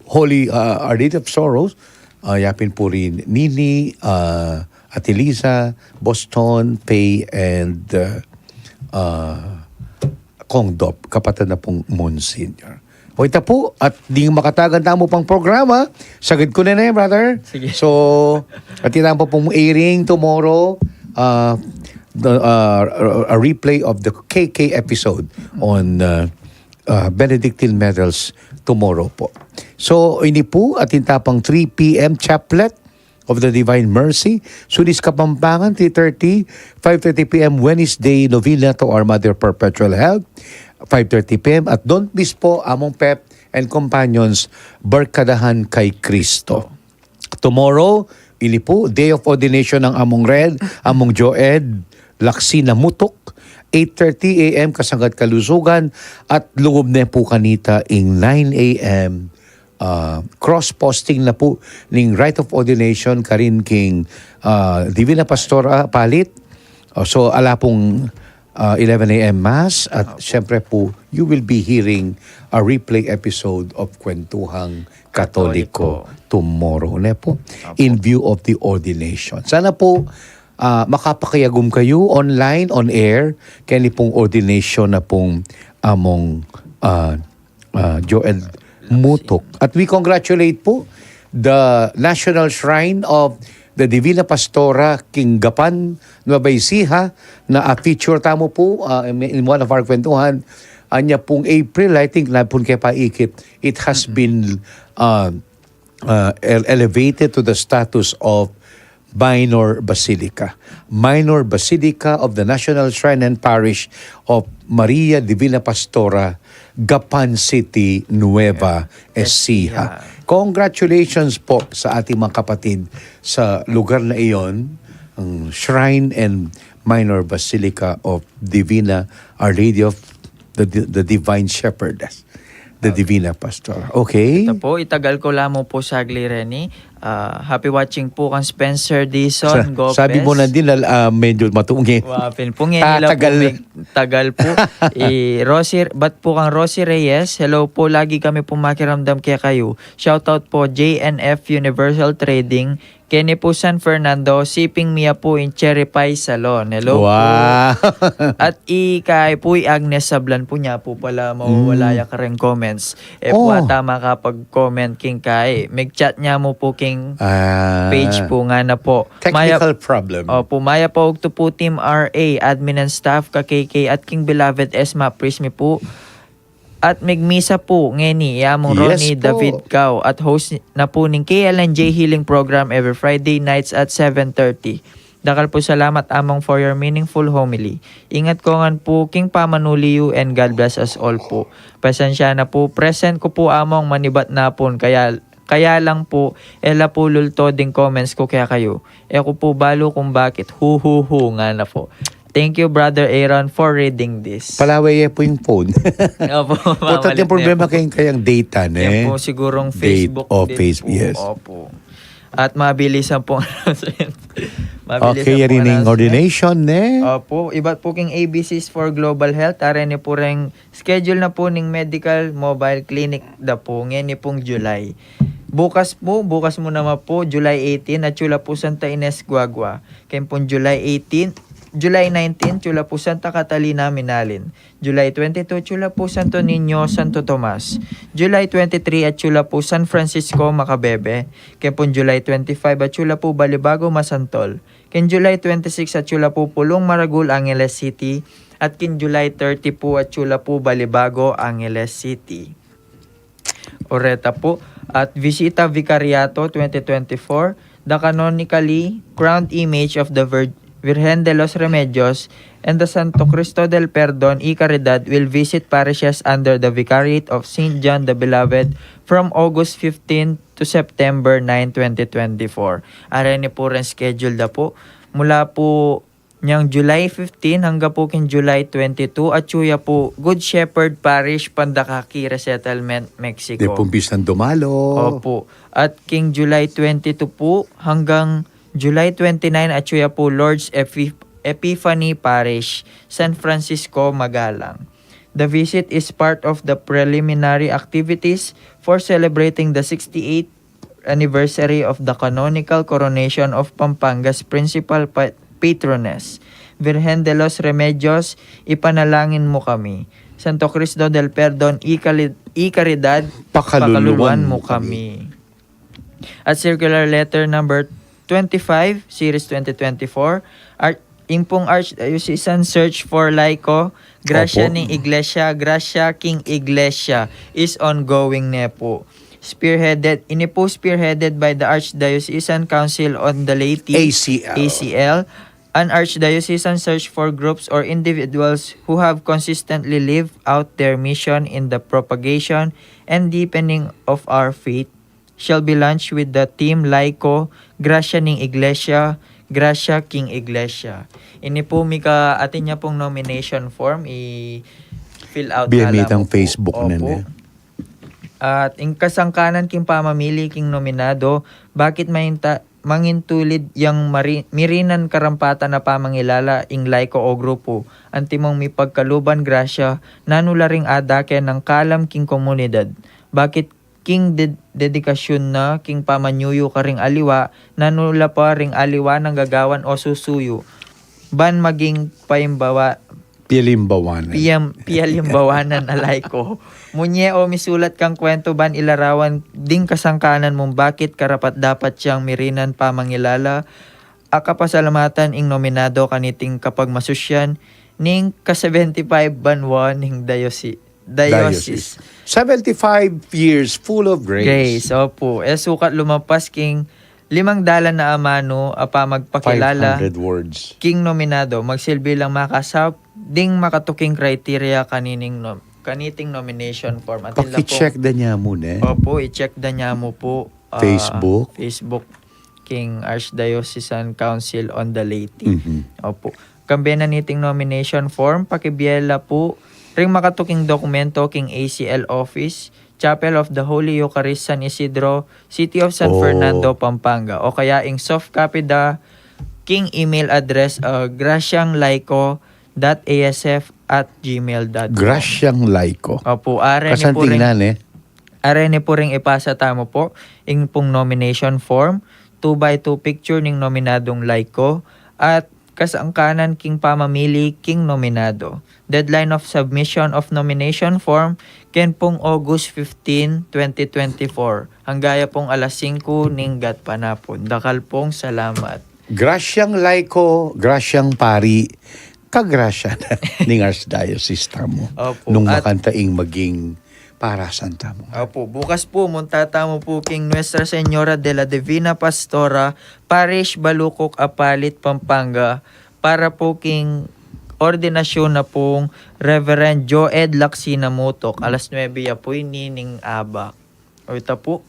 Holy Our Lady of Sorrows, yapin po rin Nini, at Elisa, Boston, Pay, and Kong Dop, kapatid na pong Monsignor. O ita po, at di makatagan mo pang programa, sagad ko na yan, brother. Sige. So, at ita po pong airing tomorrow, a replay of the KK episode on Benedictine medals tomorrow po. So, ini po, at ita pang 3 p.m. chaplet of the Divine Mercy. Sulis Kapampangan, 3:30, 5:30 p.m. Wednesday, novena to Our Mother Perpetual Health. 5:30 p.m. At don't miss po among Pep and Companions, Barkadahan kay Kristo. Tomorrow, ili po, Day of Ordination ng among Red, among Joed, Laksina Mutok, 8:30 a.m. Kasanggat Kalusugan, at lungub na po kanita ing 9 a.m. Cross-posting na po ning Rite of Ordination karin king Divina Pastora Palit. So, ala pong 11 a.m. Mass, at syempre po, you will be hearing a replay episode of Kwentuhang Katoliko tomorrow po, in view of the ordination. Sana po makapakayagum kayo online, on air, kaya pong ordination na pong among Joel Mutok. At we congratulate po the National Shrine of the Divina Pastora King Gapan Nueva Ecija na feature tamo po in one of our kwentuhan. Anya pong April, I think, na pong kaya paikit, it has been elevated to the status of Minor Basilica. Minor Basilica of the National Shrine and Parish of Maria Divina Pastora, Gapan City, Nueva Ecija. Congratulations po sa ating mga kapatid sa lugar na iyon, ang Shrine and Minor Basilica of Divina Our Lady of the Divine Shepherdess, the Divina Pastora. Okay? Ito po, itagal ko lamang po sagli, Renny. Happy watching po kang Spencer Dizon Gopez. Sabi mo na din, medyo matungi. Wapin po ngayon po, may tagal po. Ba't po kang Rosie Reyes? Hello po, lagi kami po makiramdam kaya kayo. Shoutout po, JNF Universal Trading. Kenny po San Fernando, Siping Mia po in Cherry Pie Salon. Hello po. At kay po Agnes Sablan po niya po pala mawawala ya ka rin comments. Po tama kapag comment king kay. Mag-chat niya mo po king page po nga na po. Technical problem. Maya po to po Team RA, admin and staff ka KK at king beloved Esma Prismi po. At megmisa po ngeni yamong Ronnie po. David Cao at host na po ng KLNJ Healing Program every Friday nights at 7:30. Dakal po salamat among for your meaningful homily. Ingat ko ngan po king pamanuliu and God bless us all po. Pasensya na po, present ko po among manibat na po kaya lang po ela po lulto ding comments ko kaya kayo. Eko po balo kung bakit hu nga na po. Thank you, Brother Aaron, for reading this. Palaway po yung phone. Opo, Putat yung problema kayong data, ne? Yan po sigurong Facebook Date, din Facebook, po. yes. Opo. At mabilisan po announcement. Okay, yan yung ordination, ne? Opo, iba't po king ABCs for Global Health. Arin po rin schedule na po ng medical mobile clinic da po. Ngayon pong July. Bukas mo naman po, July 18, at Chula po Santa Ines Guagua. Kaya po July 19, Chula po Santa Catalina Minalin. July 22, Chula po Santo Niño, Santo Tomas. July 23 at Chula po San Francisco, Macabebe. Kaya po July 25 at Chula po Balibago, Masantol. Kaya July 26 at Chula po Pulong Maragul, Angeles City. At kin July 30 po at Chula po Balibago, Angeles City. Oreta po. At Visita Vicariato 2024, the canonically crowned image of the Virgen de los Remedios and the Santo Cristo del Perdon y Caridad will visit parishes under the Vicariate of St. John the Beloved from August 15 to September 9, 2024. Arene po rin schedule na po. Mula po niyang July 15 hanggang po kin July 22 at Chuya po Good Shepherd Parish, Pandakaki Resettlement, Mexico. De pumpis ng dumalo. Opo. At king July 22 po hanggang July 29 at Chuya po Lord's Epiphany Parish, San Francisco, Magalang. The visit is part of the preliminary activities for celebrating the 68th anniversary of the canonical coronation of Pampanga's principal patroness, Virgen de los Remedios, ipanalangin mo kami. Santo Cristo del Perdon y Caridad, pakaluluan mo kami. At circular letter number 25, series 2024, Impong Archdiocesan Search for Laico, Gracia ng Iglesia, Gracia King Iglesia is ongoing na po. Spearheaded by the Archdiocesan Council on the Laity, ACL, an archdiocesan search for groups or individuals who have consistently lived out their mission in the propagation and deepening of our faith shall be launched with the team Laico, Gracia ng Iglesia, Gracia King Iglesia. Ini po mika atin niya pong nomination form i-fill out na lang ang Facebook po. na ne. At ing kasangkanan king pamamili king nominado, bakit mangintulid yang mirinan karampatan na pamangilala ing Laico o grupo, antimong mi pagkaluban grasya, nanula ring adake ng kalam king komunidad. Bakit king dedikasyon na king pamanyuyo ka ring aliwa, nanula pa ring aliwa ng gagawan o susuyo. Ban maging piyalimbawanan alay ko. Munye o misulat kang kwento ban ilarawan ding kasangkanan mong bakit karapat dapat siyang mirinan pamangilala. Akapasalamatan ing nominado kaniting kapag masusyan ning ka-75 banwa ning diocese. 75 years full of grace. Opo. Sukat lumapas king 500 na amano apa magpakilala 500 words. king nominado magsilbi lang makasap ding makatuking criteria kaniting nomination form. Atin lang po. Paki-check na niya muna. Opo, i-check na niya mo po. Facebook King Archdiocesan Council on the Laity. Opo. Kambe na niting nomination form, pakibiela po ring makatuking dokumento king ACL Office, Chapel of the Holy Eucharist San Isidro, City of San Fernando, Pampanga. O kaya ing soft copy da king email address gracianglaico.asf@gmail.com. Graciang Laico. Opo, are ni po ring ipasa tamo po ing pong nomination form, 2x2 picture ning nominadong Laico at kasangkanan king pamamili king nominado. Deadline of submission of nomination form ken pong August 15, 2024. Hanggaya pong alas 5 ning gatpanapon. Dakal pong salamat. Graciang Laico, graciang pari, kagrasya na ning Archdiocese tamo. Opo. Nung At- makantaing maging parasan tamo. Opo, bukas po muntatamo po king Nuestra Señora de la Divina Pastora, Parish Balukok, Apalit, Pampanga, para po king ordinasyon na pong Reverend Joed Laksina Mutok, alas 9 ya po nining abak. O ito po.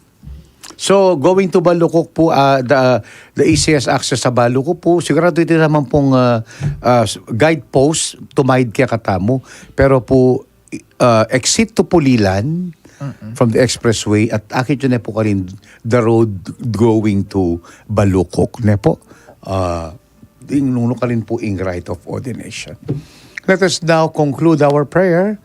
So, going to Balukok po, the easiest access sa Balukok po, sigurado ito naman pong guidepost, tumayid kaya katamo. Pero po, exit to Pulilan, from the expressway, at akit yun na po ka rin the road going to Balukok. Na po, nuno ka rin po in rite of ordination. Let us now conclude our prayer.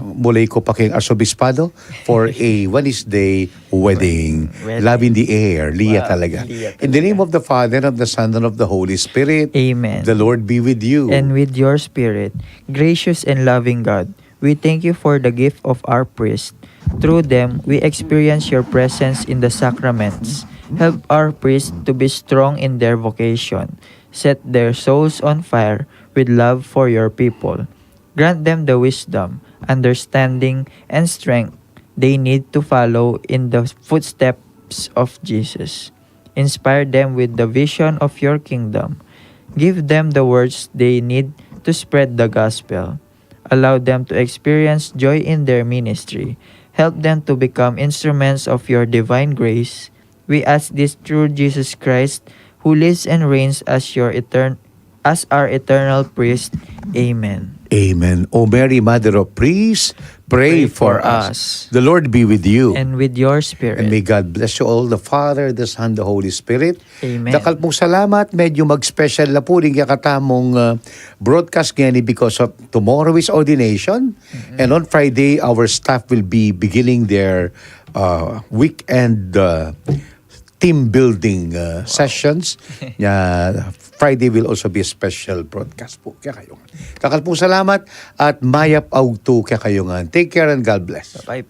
Mulay ko pa king Arsobispado for a Wednesday wedding. Love in the air. Liya talaga. In the name of the Father, of the Son, and of the Holy Spirit. Amen. The Lord be with you. And with your spirit, gracious and loving God, we thank you for the gift of our priest. Through them, we experience your presence in the sacraments. Help our priests to be strong in their vocation. Set their souls on fire with love for your people. Grant them the wisdom, understanding, and strength they need to follow in the footsteps of Jesus. Inspire them with the vision of your kingdom. Give them the words they need to spread the gospel. Allow them to experience joy in their ministry. Help them to become instruments of your divine grace. We ask this through Jesus Christ, who lives and reigns as our eternal priest. Amen. Amen. O Mary, Mother of Peace, pray for us. The Lord be with you. And with your spirit. And may God bless you all, the Father, the Son, the Holy Spirit. Amen. Dakal pong salamat. Medyo mag-special na po rin katamong broadcast ngayon because of tomorrow is ordination. And on Friday, our staff will be beginning their weekend team building sessions. Friday will also be a special broadcast po. Kaya kayo. Dakal pong salamat at mayap augto kaya kayo nga. Take care and God bless. Bye.